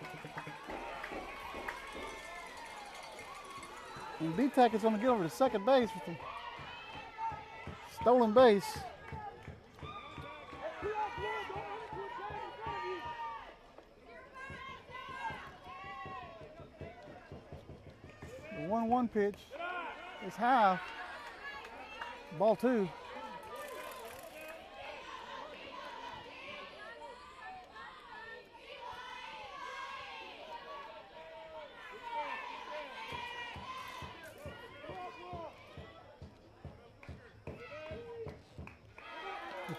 And B-Tech is going to get over to second base with the stolen base. The 1-1 pitch is high. Ball 2.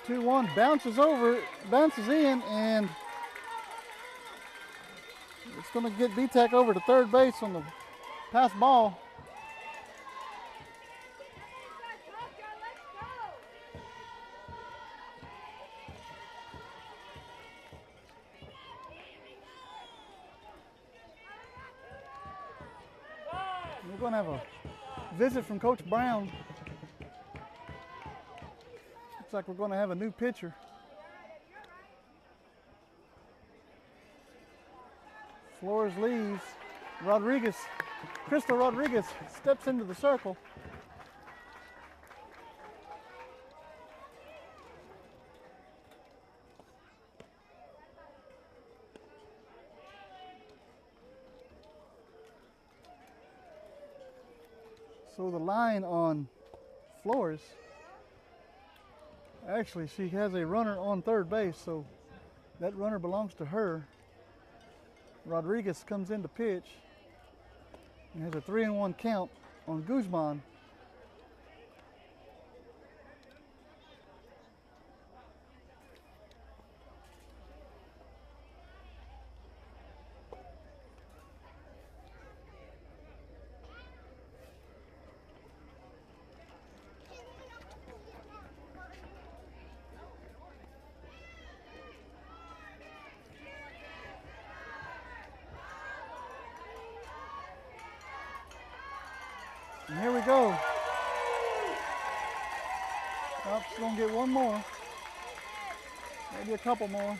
The 2-1 bounces in, and it's going to get B-Tech over to third base on the pass ball. We're going to have a visit from Coach Brown. Looks like we're going to have a new pitcher. Flores leaves. Crystal Rodriguez steps into the circle. So the line on Flores, actually she has a runner on third base, so that runner belongs to her. Rodriguez comes in to pitch and has a 3-1 count on Guzman. And here we go. Oh, she's gonna get one more. Maybe a couple more.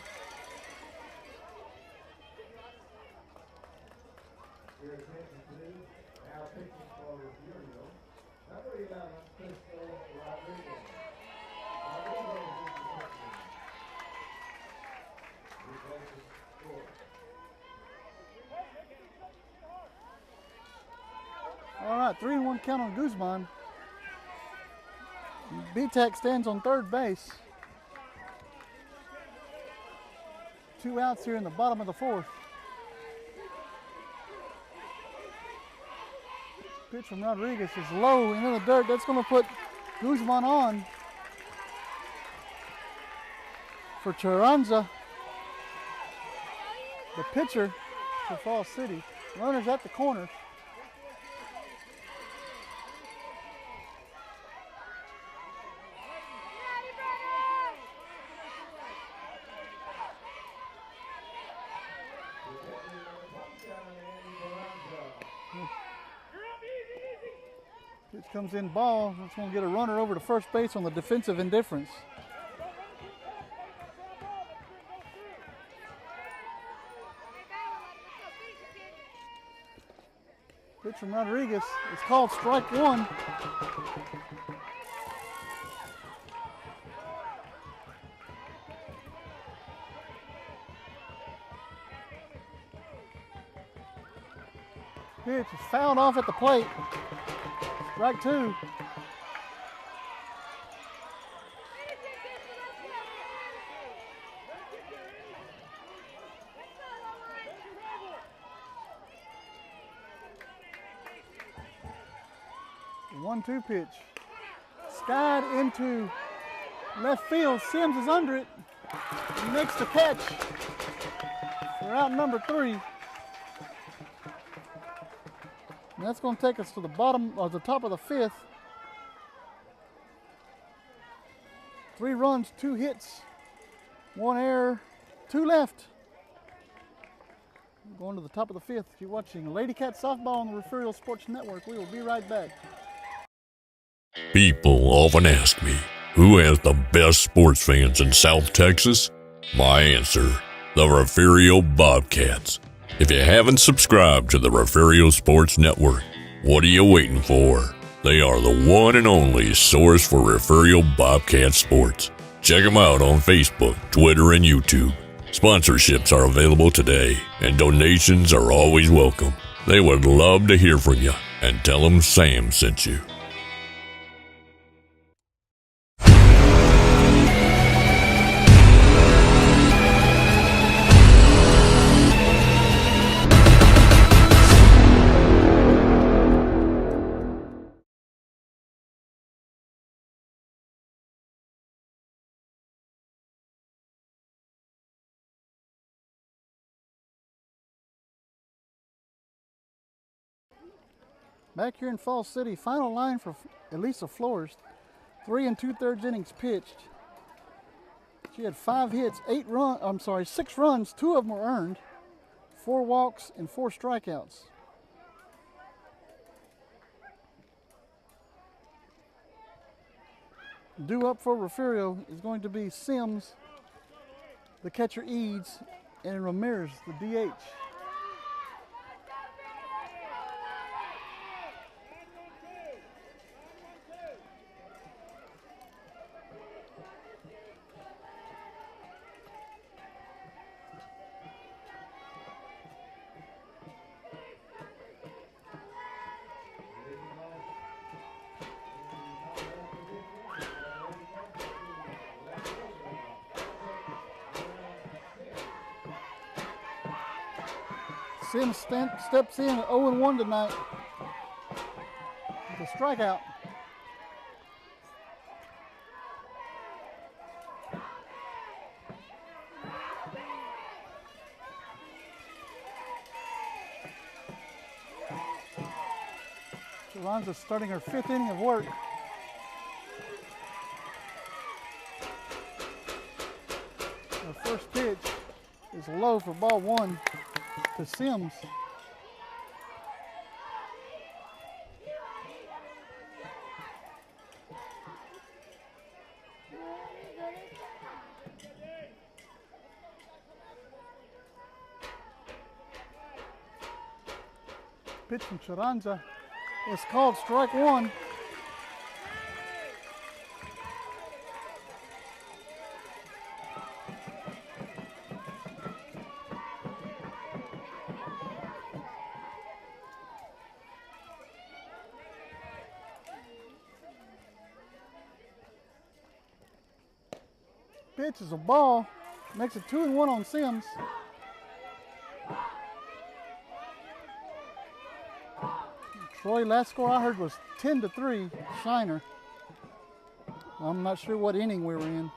Your attention, please. Now pitching for Refugio. Number 11, Crystal Rodriguez. Rodriguez is the captain. Replaces score. All right, 3-1 count on Guzman. B-Tech stands on third base. 2 outs here in the bottom of the fourth. Pitch from Rodriguez is low into the dirt. That's going to put Guzman on for Carranza, the pitcher for Falls City. Runners at the corner. Pitch comes in ball. It's going to get a runner over to first base on the defensive indifference. Pitch from Rodriguez. It's called strike one. Pitch is fouled off at the plate. Strike two. The 1-2 pitch. Skied into left field. Sims is under it. He makes the catch for out number 3. And that's going to take us to the bottom or the top of the 5th. 3 runs, 2 hits, 1 error, 2 left. Going to the top of the 5th. You're watching Lady Cat Softball on the Refugio Sports Network. We will be right back. People often ask me, who has the best sports fans in South Texas? My answer, the Refugio Bobcats. If you haven't subscribed to the Refugio Sports Network, what are you waiting for? They are the one and only source for Refugio Bobcat sports. Check them out on Facebook, Twitter, and YouTube. Sponsorships are available today, and donations are always welcome. They would love to hear from you, and tell them Sam sent you. Back here in Falls City, final line for Elisa Flores. 3 2/3 innings pitched. She had 5 hits, 6 runs, 2 of them were earned, 4 walks and 4 strikeouts. Due up for Refugio is going to be Sims, the catcher Eads, and Ramirez, the DH. Sims steps in at 0-1 tonight with a strikeout. Alonzo's starting her 5th inning of work. Her first pitch is low for ball 1 to Sims. Pitch from Carranza is called strike 1. Pitch is a ball, makes it 2-1 on Sims. Troy, last score I heard was 10-3, Shiner. I'm not sure what inning we were in.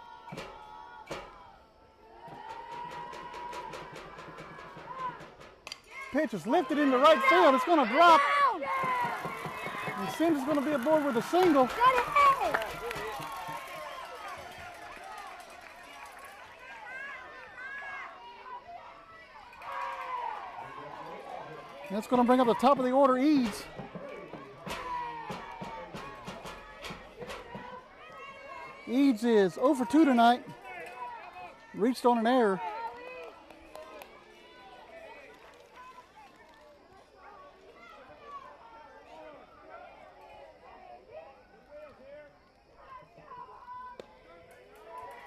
Pitch is lifted into right field. It's going to drop. And Sims is going to be aboard with a single. That's going to bring up the top of the order, Eads. Eads is 0 for 2 tonight. Reached on an error.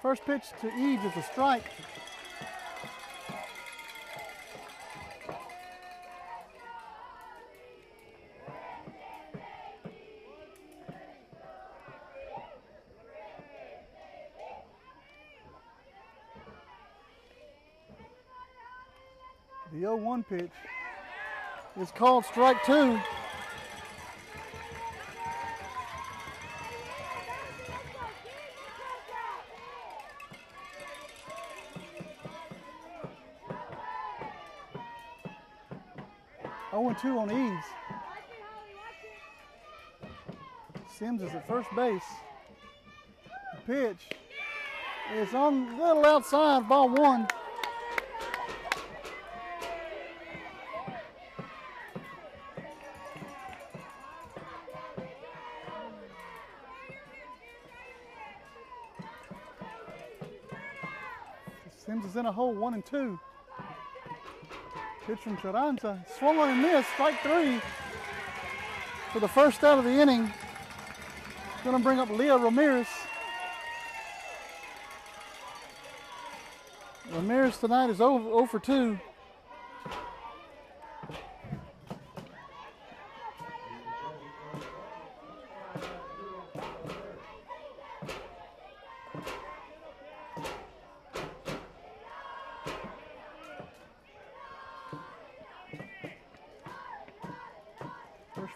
First pitch to Eads is a strike. The 0-1 pitch is called strike 2. Two on Eads. Sims is at first base. Pitch is on a little outside, ball 1. Sims is in a hole, 1-2. Pitch from Charanta, swung on and missed, strike 3 for the first out of the inning. Going to bring up Leah Ramirez. Ramirez tonight is 0 for 2.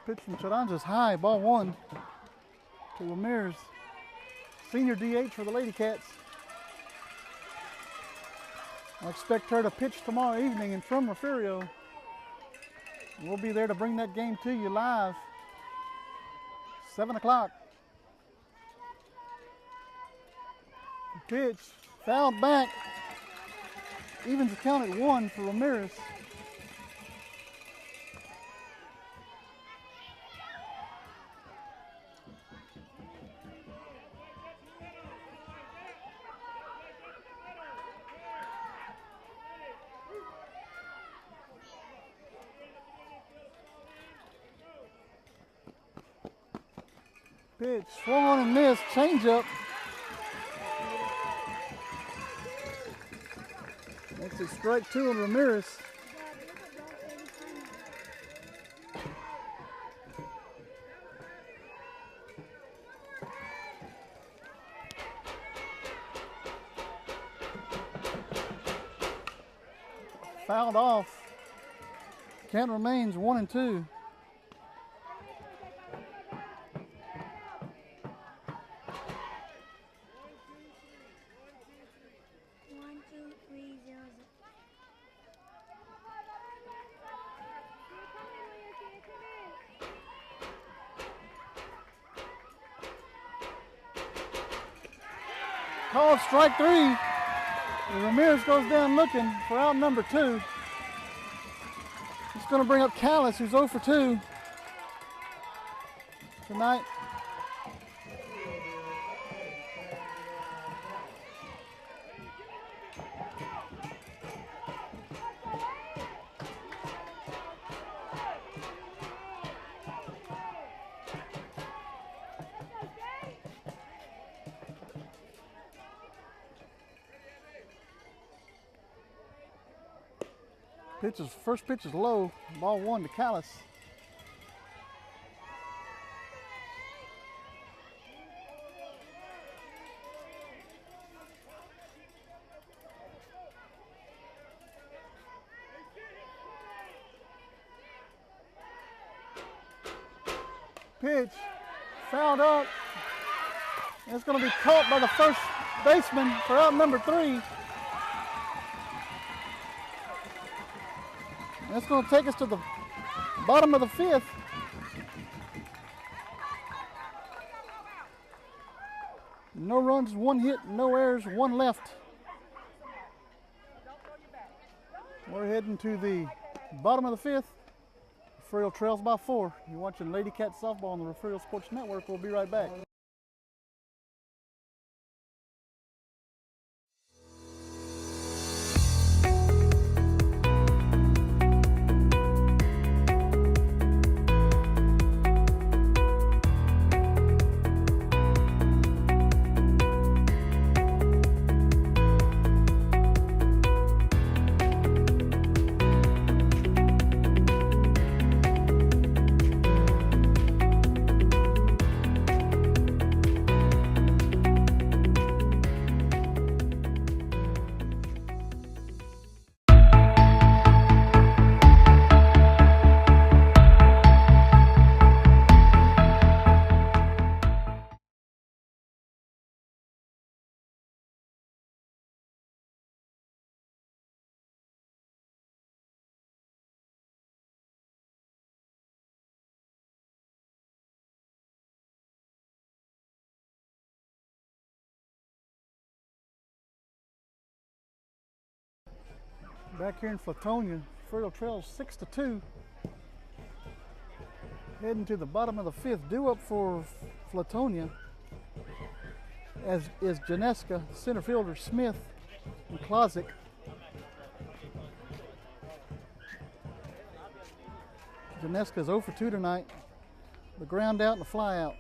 Pitch from Charanja's high, ball 1 to Ramirez. Senior DH for the Lady Cats. I expect her to pitch tomorrow evening and from Refugio. We'll be there to bring that game to you live. 7 o'clock. Pitch fouled back. Evens the count at 1 for Ramirez. Pitch swung on and missed, changeup. That's a strike 2 on Ramirez. Fouled off. Count remains 1-2. Called strike 3. And Ramirez goes down looking for out number 2. It's going to bring up Callis, who's 0 for 2 tonight. First pitch is low, ball 1 to Callis. pitch, fouled up. And it's going to be caught by the first baseman for out number 3. That's going to take us to the bottom of the 5th. No runs, 1 hit, no errors, 1 left. We're heading to the bottom of the 5th. Refugio trails by 4. You're watching Lady Cat Softball on the Refugio Sports Network. We'll be right back. Back here in Flatonia, Refugio trails 6-2. Heading to the bottom of the 5th. Due up for Flatonia as is Janeska, center fielder Smith, and Klozik. Janeska's 0 for 2 tonight. The ground out and the fly out.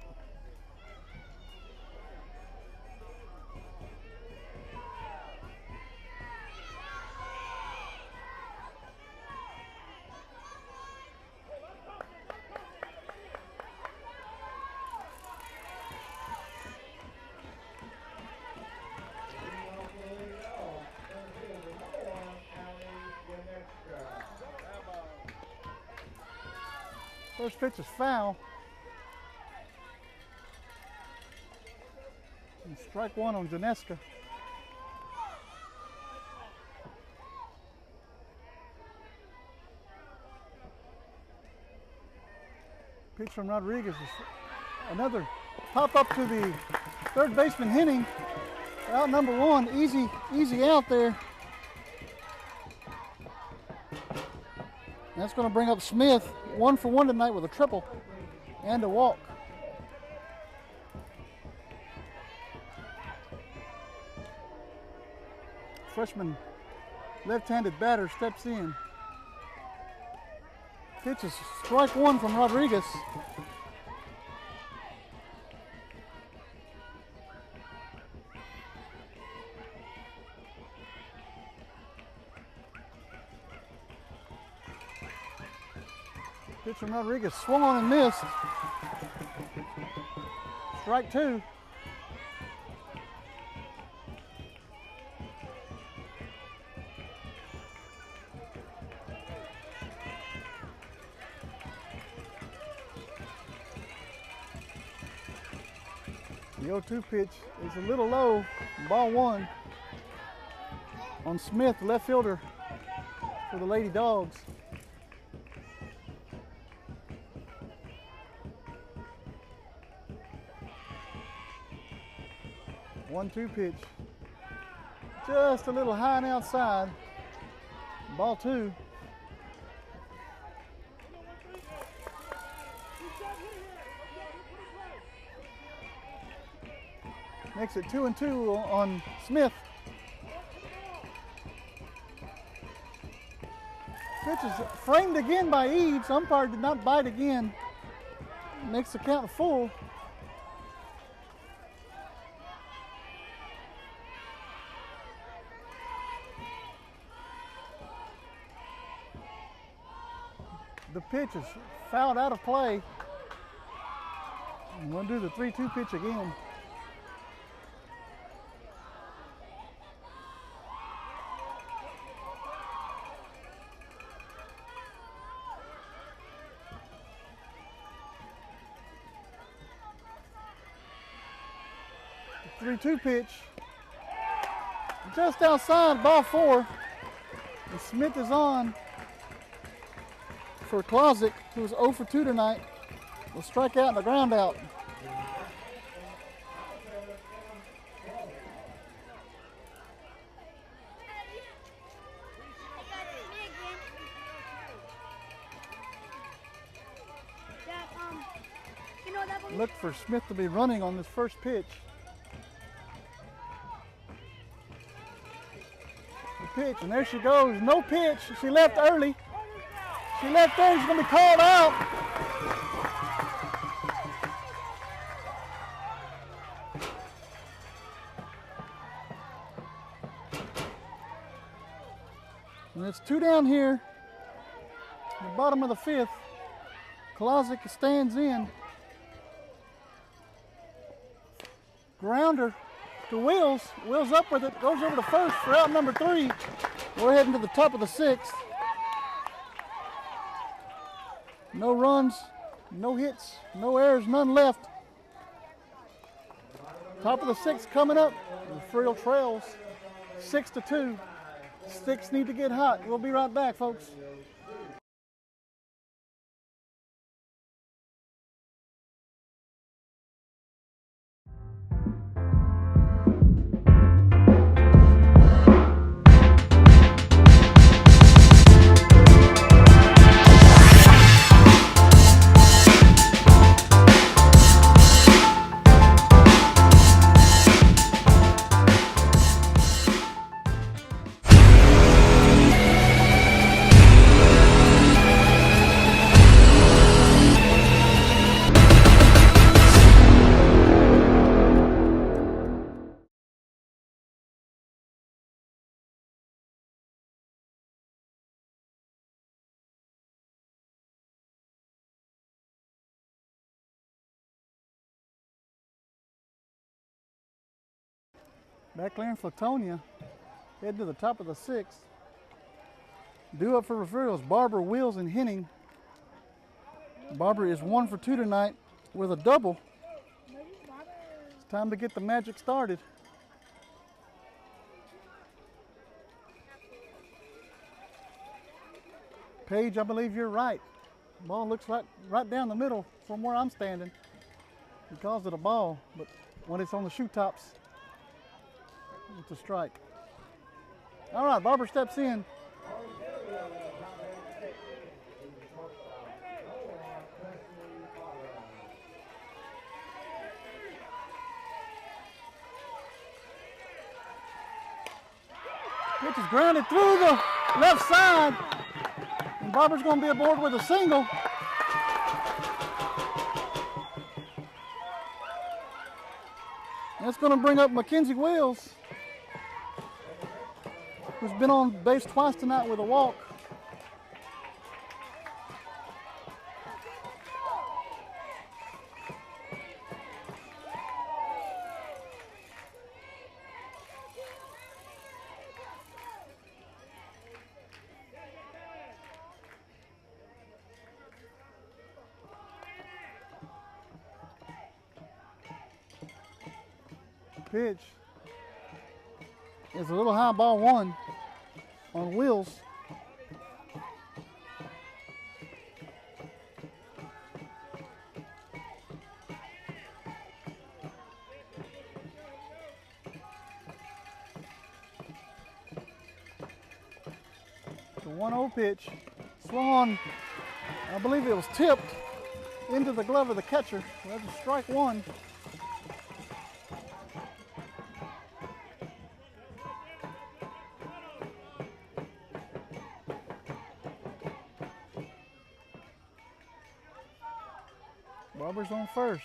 First pitch is foul. And strike 1 on Janeska. Pitch from Rodriguez is another pop up to the third baseman Henning. Out number 1, easy out there. That's going to bring up Smith, 1 for 1 tonight with a triple and a walk. Freshman left-handed batter steps in. Pitch is strike 1 from Rodriguez. Pitch from Rodriguez swung on and missed. Strike 2. The 0-2 pitch is a little low. Ball 1 on Smith, left fielder for the Lady Dogs. 1-2 pitch. Just a little high and outside. Ball 2. Makes it 2-2 on Smith. Pitch is framed again by Eaves. Umpire did not bite again. Makes the count full. The pitch is fouled out of play. I'm going to do the 3-2 pitch again. 3-2 pitch. Just outside, ball 4. And Smith is on for Klozik, who's 0 for 2 tonight. Will strike out and a ground out. Look for Smith to be running on this first pitch. The pitch, and there she goes. No pitch. She left early. She left early. She's going to be called out. And it's 2 down here. The bottom of the 5th. Klozik stands in. Grounder to Wills. Wills up with it. Goes over to first for out number 3. We're heading to the top of the 6th. No runs, no hits, no errors, none left. Top of the 6th coming up. The Refugio trails 6-2. Sticks need to get hot. We'll be right back, folks. Back there in Flatonia, heading to the top of the 6th. Due up for Refugio's Barber, Wills, and Henning. Barber is 1 for 2 tonight with a double. It's time to get the magic started. Paige, I believe you're right. Ball looks right down the middle from where I'm standing. He calls it a ball, but when it's on the shoe tops, it's a strike. All right, Barber steps in. Pitch is grounded through the left side. And Barber's going to be aboard with a single. That's going to bring up Mackenzie Wills, who's been on base twice tonight with a walk. Pitch is a little high, ball 1 on Wills. The 1-0 pitch swung on, I believe it was tipped into the glove of the catcher. That's a strike 1. Barber's on first.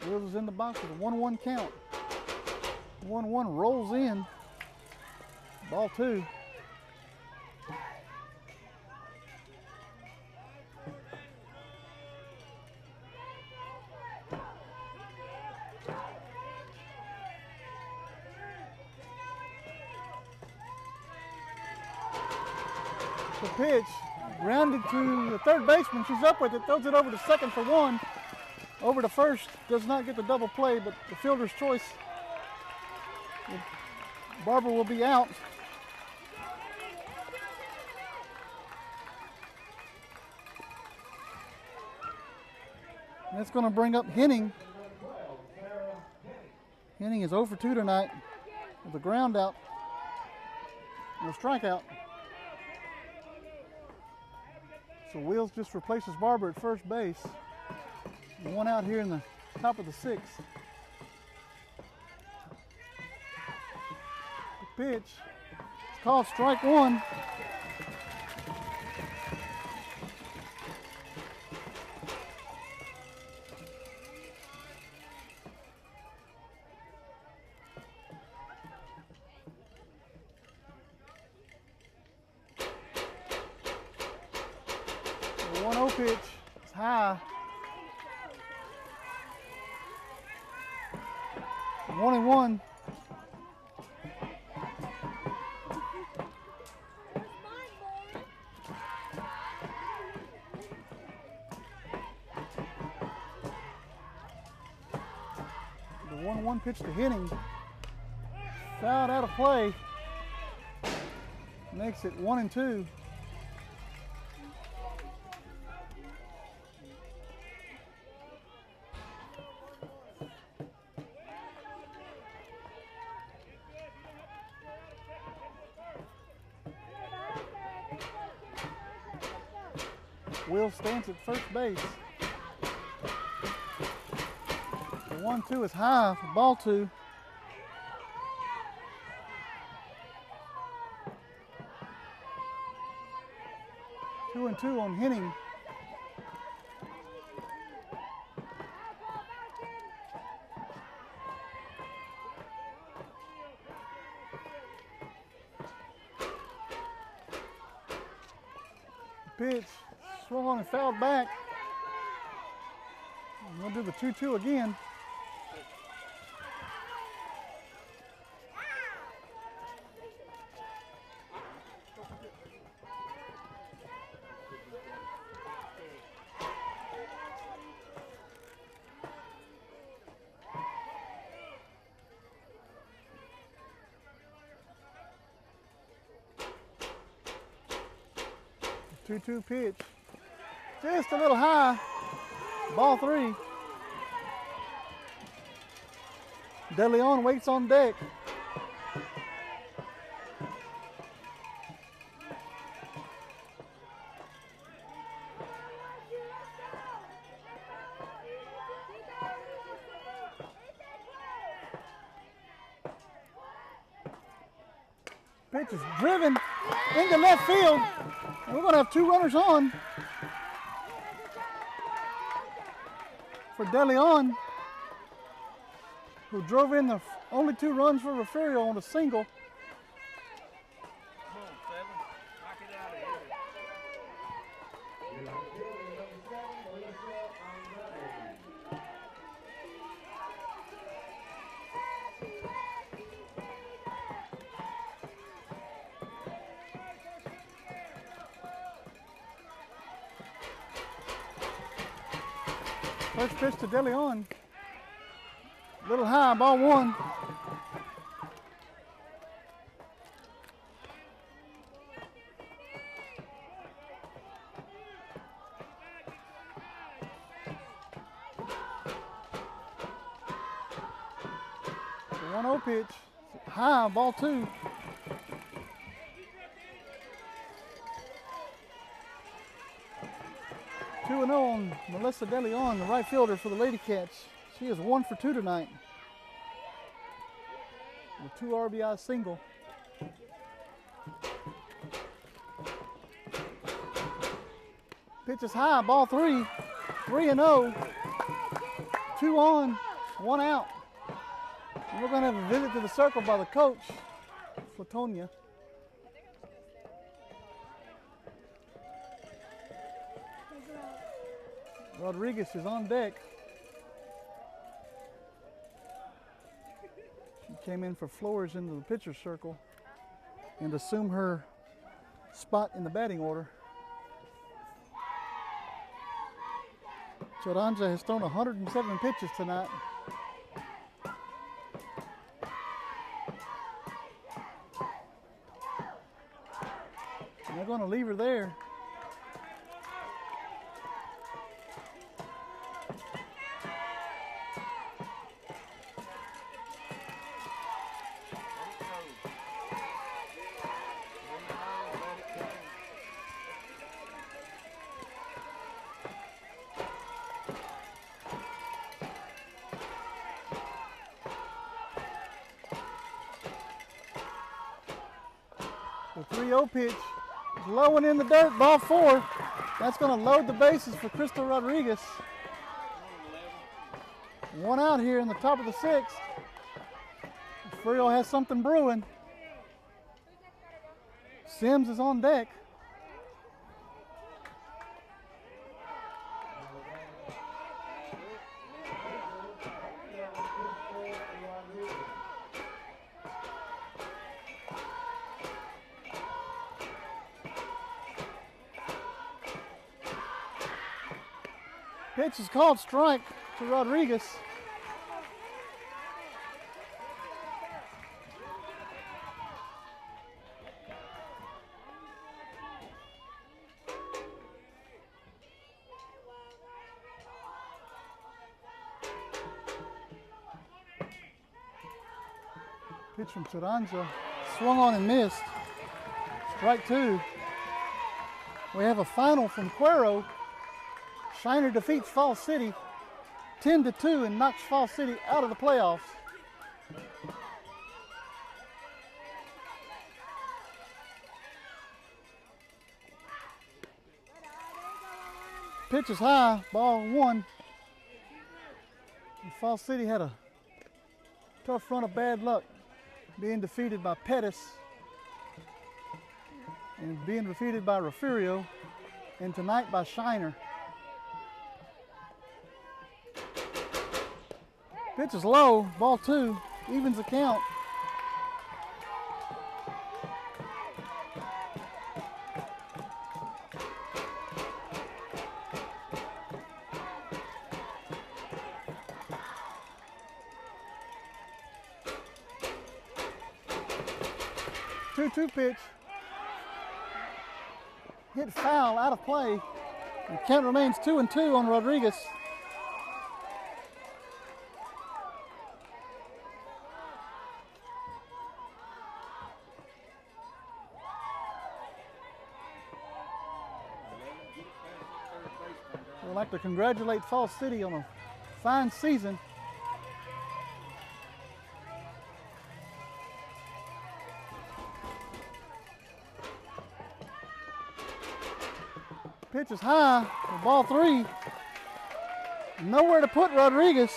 Wills is in the box with a 1-1 count. 1-1 rolls in. Ball 2. The pitch grounded to the third baseman. She's up with it, throws it over to second for 1. Over to first, does not get the double play, but the fielder's choice Barber will be out. That's going to bring up Henning. Henning is 0 for 2 tonight with a ground out and a strikeout. So Wills just replaces Barber at first base. One out here in the top of the 6th. The pitch is called strike 1. The 1-0 pitch is high. 1-1. The 1-1 pitch to Henning. Fouled out of play. Makes it 1-2. Will stands at first base. The 1-2 is high for ball 2. Two and 2 on Henning. Pitch swung on and fouled back. We'll do the 2-2 again. The 2-2 pitch. Just a little high. Ball 3. De Leon waits on deck. Pitch is driven into left field. And we're going to have 2 runners on for De Leon, who drove in the only 2 runs for Refugio on a single. Come on, Seven. Knock it out of here. First pitch to De Leon. Little high, ball 1. The 1-0 pitch. High, ball 2. Two and 0 on Melissa De Leon, the right fielder for the Lady Cats. She is 1 for 2 tonight. With 2 RBI single. Pitch is high, ball 3. 3-0. 2 on, 1 out. And we're going to have a visit to the circle by the coach, Flatonia. Rodriguez is on deck. She came in for Flores into the pitcher's circle and assumed her spot in the batting order. Choranja has thrown 107 pitches tonight. going to leave her there. The 3-0 pitch is low and in the dirt, ball 4. That's going to load the bases for Crystal Rodriguez. 1 out here in the top of the 6th. Frio has something brewing. Sims is on deck. Pitch is called strike to Rodriguez. Pitch from Taranja, swung on and missed. Strike 2. We have a final from Cuero. Shiner defeats Falls City 10-2 and knocks Falls City out of the playoffs. Pitch is high, ball 1. And Falls City had a tough run of bad luck, being defeated by Pettis and being defeated by Refugio, and tonight by Shiner. Pitch is low, ball 2, evens the count. Two pitch, hit foul, out of play. The count remains 2-2 on Rodriguez. I'd like to congratulate Falls City on a fine season. Pitch is high for ball 3. Nowhere to put Rodriguez.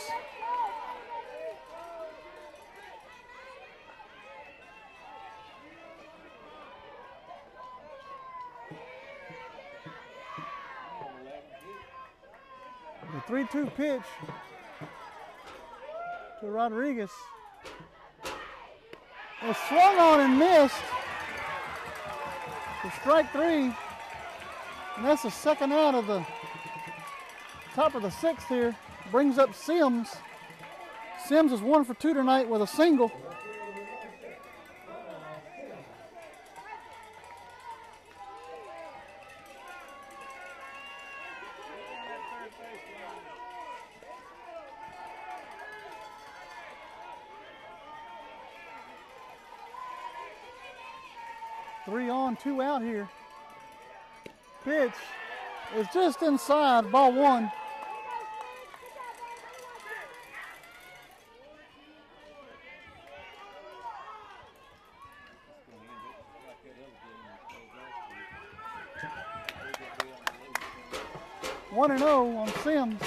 The 3-2 pitch to Rodriguez. It swung on and missed for strike 3. And that's the second out of the top of the 6th here. Brings up Sims. Sims is 1 for 2 tonight with a single. Three on, 2 out here. Pitch is just inside, ball 1. One and 0 on Sims.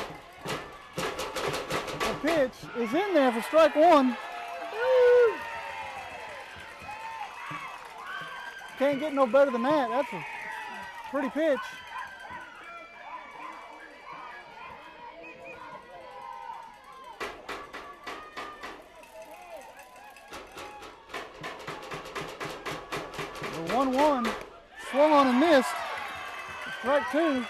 The pitch is in there for strike 1. Woo! Can't get no better than that. That's a pretty pitch. The 1-1 swung on and missed. Strike 2.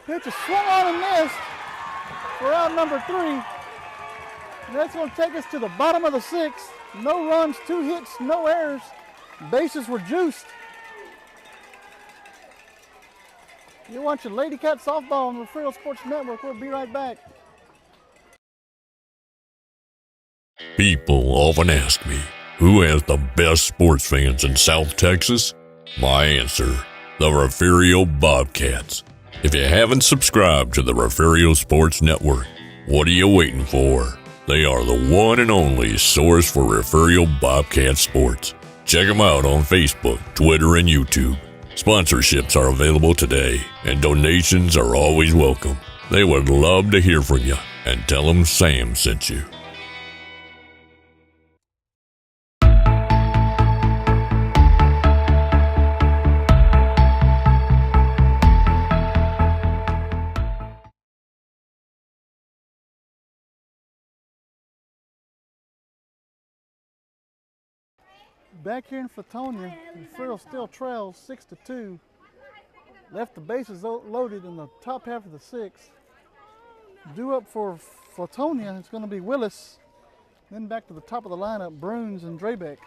Pitch is swung on and missed for out number 3. And that's going to take us to the bottom of the 6th. No runs, 2 hits, no errors. Bases were juiced. You're watching Lady Cat Softball on the Refugio Sports Network. We'll be right back. People often ask me, who has the best sports fans in South Texas? My answer, the Refugio Bobcats. If you haven't subscribed to the Refugio Sports Network, what are you waiting for? They are the one and only source for Refugio Bobcat sports. Check them out on Facebook, Twitter, and YouTube. Sponsorships are available today, and donations are always welcome. They would love to hear from you, and tell them Sam sent you. Back here in Flatonia, Refugio still trails 6-2. Left the bases loaded in the top half of the 6th. Due up for Flatonia, it's going to be Willis. Then back to the top of the lineup, Bruns and Drabeck.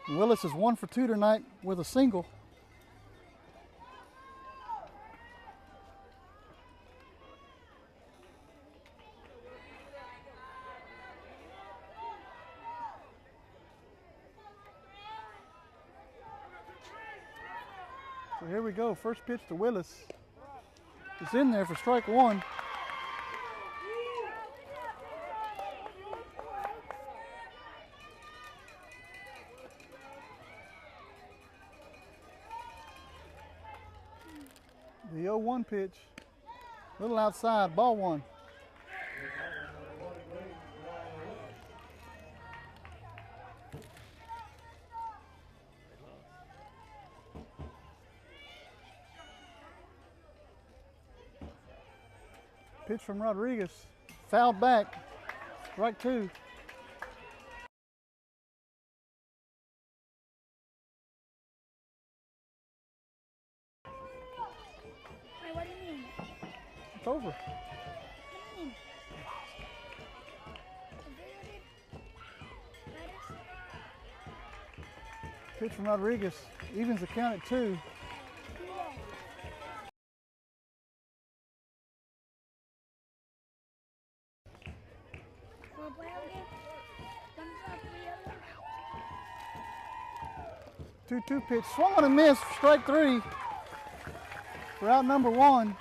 Willis is 1 for 2 tonight with a single. So here we go, first pitch to Willis. It's in there for strike 1. The 0-1 pitch, a little outside, ball 1. Pitch from Rodriguez, fouled back, strike 2. Wait, what do you mean? It's over. What do you mean? Pitch from Rodriguez, evens the count at 2. Well, play out again. Thumbs up, 3 other. 2-2 pitch, swung on and missed, strike 3 for out number 1.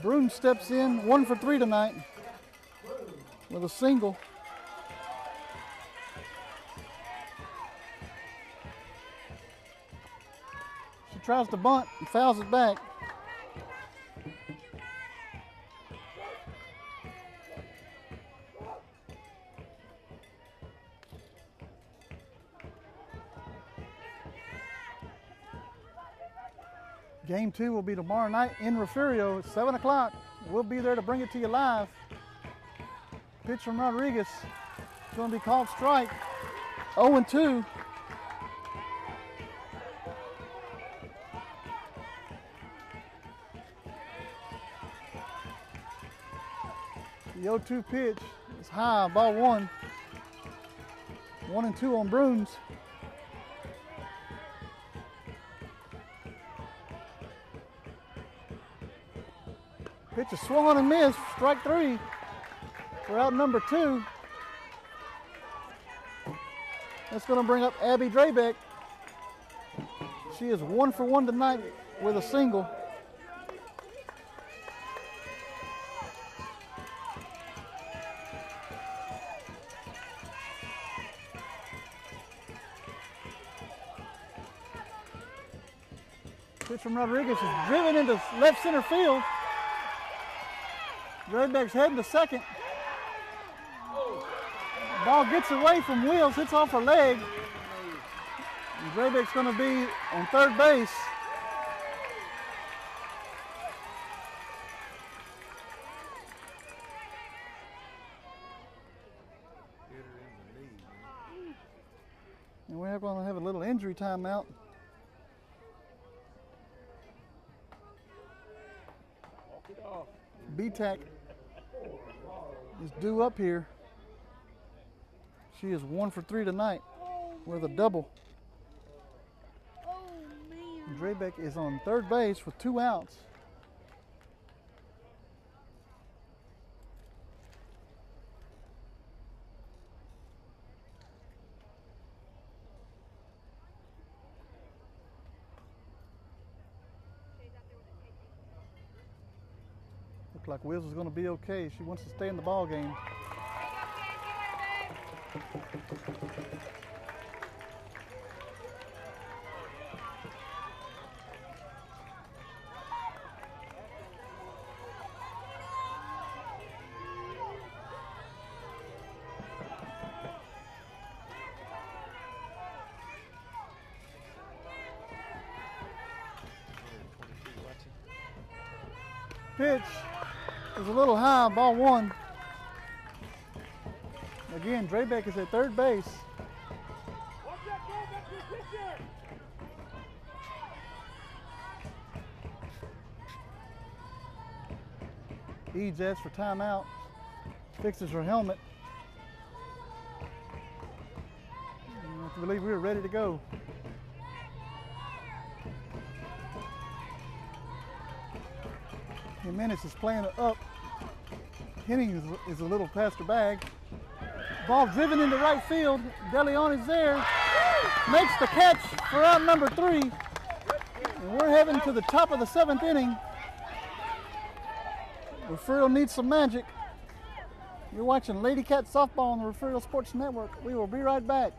Brun steps in, 1 for 3 tonight with a single. She tries to bunt and fouls it back. Game 2 will be tomorrow night in Refugio at 7 o'clock. We'll be there to bring it to you live. Pitch from Rodriguez. It's going to be called strike. 0-2. The 0-2 pitch is high, ball 1. 1-2 on Bruns. Pitch is swung on and missed, strike 3 for out number 2. That's going to bring up Abby Drabeck. She is 1 for 1 tonight with a single. Pitch from Rodriguez is driven into left center field. Drabeck's heading to second. Ball gets away from Wheels, hits off her leg. And Drabeck's going to be on third base. Hit her in the knee, man. injury timeout. Walk it off. BTAC is due up here. She is 1 for 3 tonight with a double. Oh, man. Drebeck is on third base with 2 outs. Look like Wills is going to be okay. She wants to stay in the ball game. Pitch is a little high, ball 1. Again, Drebeck is at third base. Eads asks for timeout, fixes her helmet. I believe we are ready to go. Jimenez is playing it up. Henning is a little past her bag. Ball driven into right field. DeLeon is there. Makes the catch for out number 3. And we're heading to the top of the 7th inning. Refugio needs some magic. You're watching Lady Cat Softball on the Refugio Sports Network. We will be right back.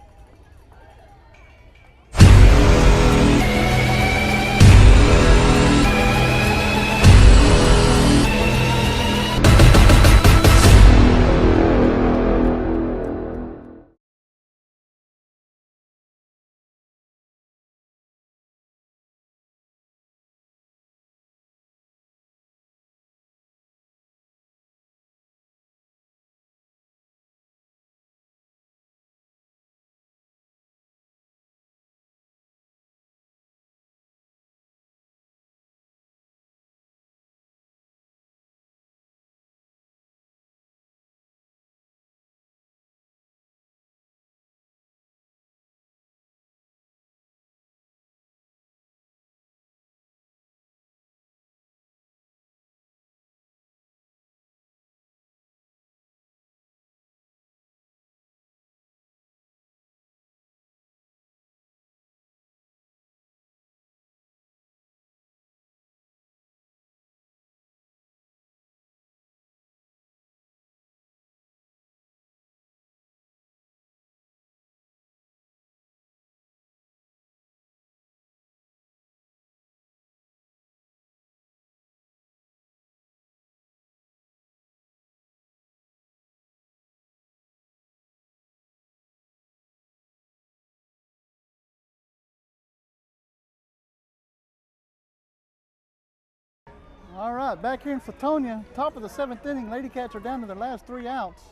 All right, back here in Flatonia, top of the 7th inning. Lady Cats are down to their last 3 outs.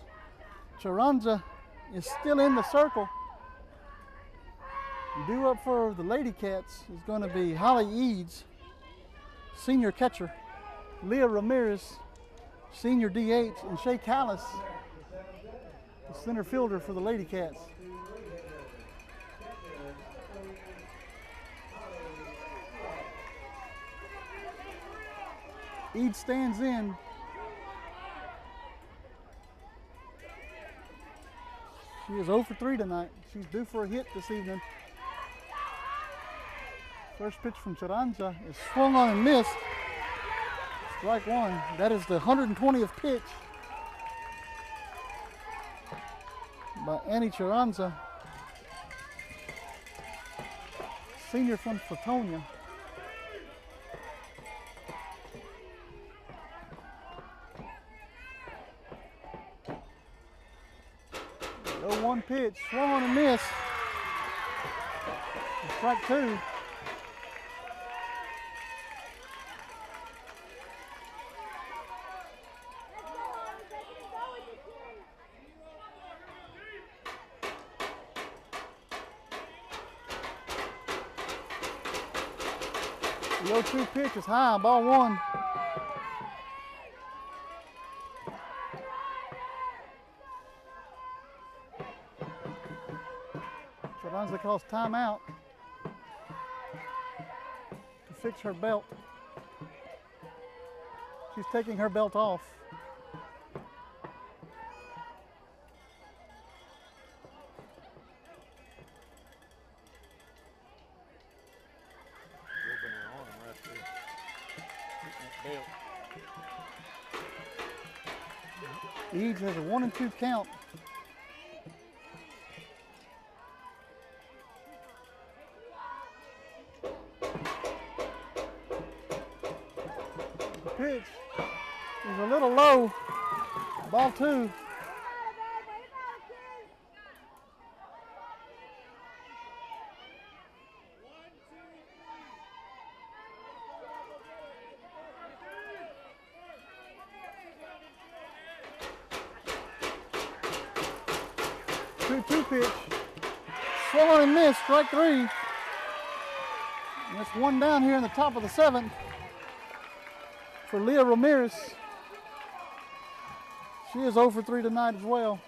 Charanza is still in the circle. Due up for the Lady Cats is going to be Holly Eads, senior catcher, Leah Ramirez, senior DH, and Shay Callis, the center fielder for the Lady Cats. Eads stands in. She is 0 for 3 tonight. She's due for a hit this evening. First pitch from Charanza is swung on and missed. Strike 1. That is the 120th pitch by Annie Charanza, senior from Flatonia. 0-1 pitch, swung on and missed. Strike 2. The 0-2 pitch is high, ball one. So Lindsay calls timeout to fix her belt. She's taking her belt off. Eads has a 1-2 count. The pitch is a little low. Ball two. Two pitch, swung and missed, strike three. And that's one down here in the top of the seventh for Leah Ramirez. She is 0 for 3 tonight as well.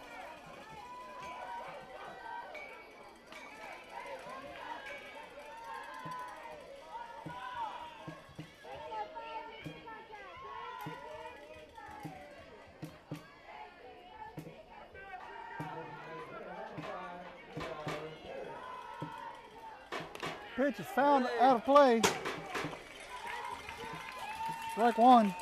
Pitch is found out of play. Strike one.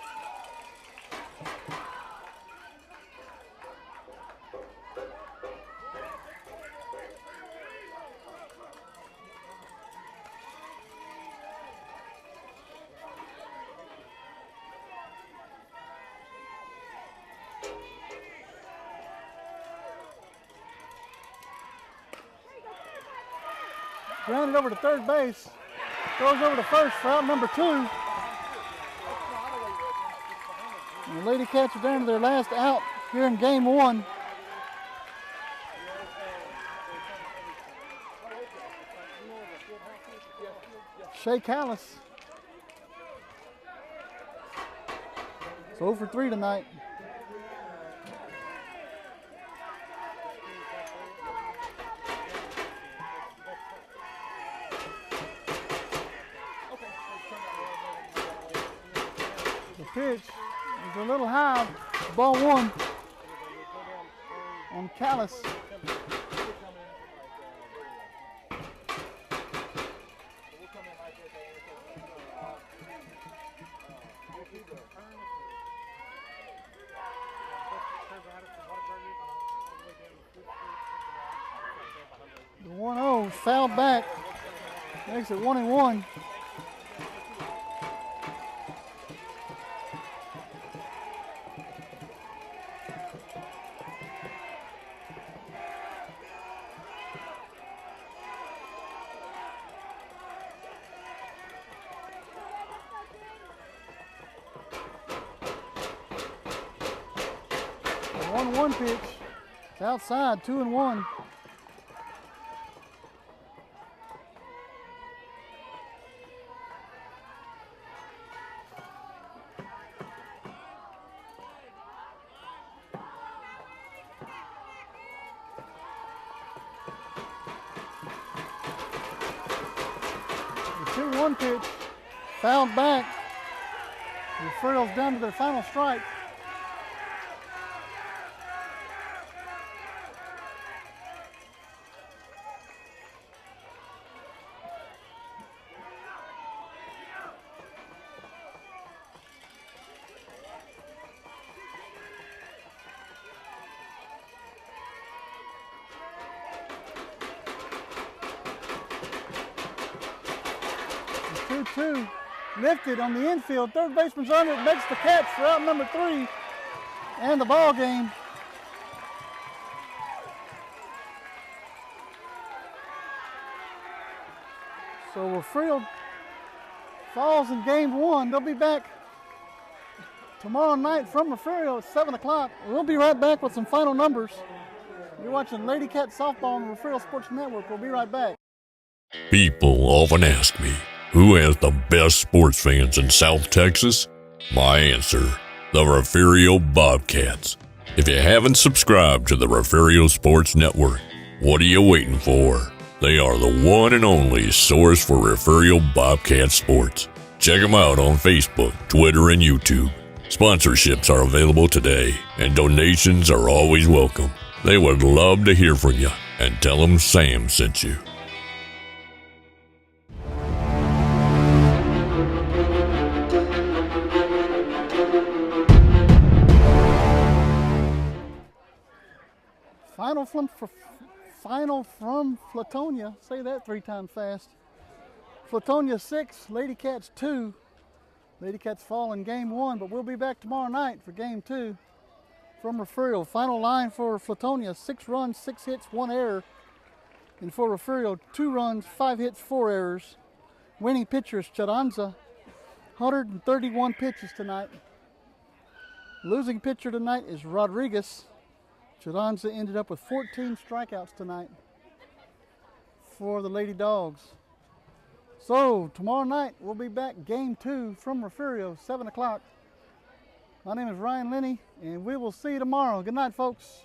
Grounded over to third base. Goes over to first for out number 2. And the Lady Cats are down to their last out here in game 1. Shay Callis. So 0 for 3 tonight. Pitch is a little high. Ball one on Callis. The 1-0 fouled back. Makes it 1-1. The 1-1 pitch. It's outside, 2-1. The 2-1 pitch, fouled back. The Frills down to their final strike. The 2-2 lifted on the infield. Third baseman's under it, makes the catch for out number 3 and the ball game. So Refugio falls in game 1. They'll be back tomorrow night from Refugio at 7 o'clock. We'll be right back with some final numbers. You're watching Lady Cat Softball on the Refugio Sports Network. We'll be right back. People often ask me, who has the best sports fans in South Texas? My answer, the Refugio Bobcats. If you haven't subscribed to the Refugio Sports Network, what are you waiting for? They are the one and only source for Refugio Bobcat sports. Check them out on Facebook, Twitter, and YouTube. Sponsorships are available today, and donations are always welcome. They would love to hear from you, and tell them Sam sent you. Final from Flatonia. Say that 3 times fast. Flatonia 6, Lady Cats 2. Lady Cats fall in game 1, but we'll be back tomorrow night for game 2 from Refugio. Final line for Flatonia, 6 runs, 6 hits, 1 error. And for Refugio, 2 runs, 5 hits, 4 errors. Winning pitcher is Charanza, 131 pitches tonight. Losing pitcher tonight is Rodriguez. Charanza ended up with 14 strikeouts tonight for the Lady Dogs. So tomorrow night we'll be back game 2 from Refugio, 7 o'clock. My name is Ryan Lenny, and we will see you tomorrow. Good night, folks.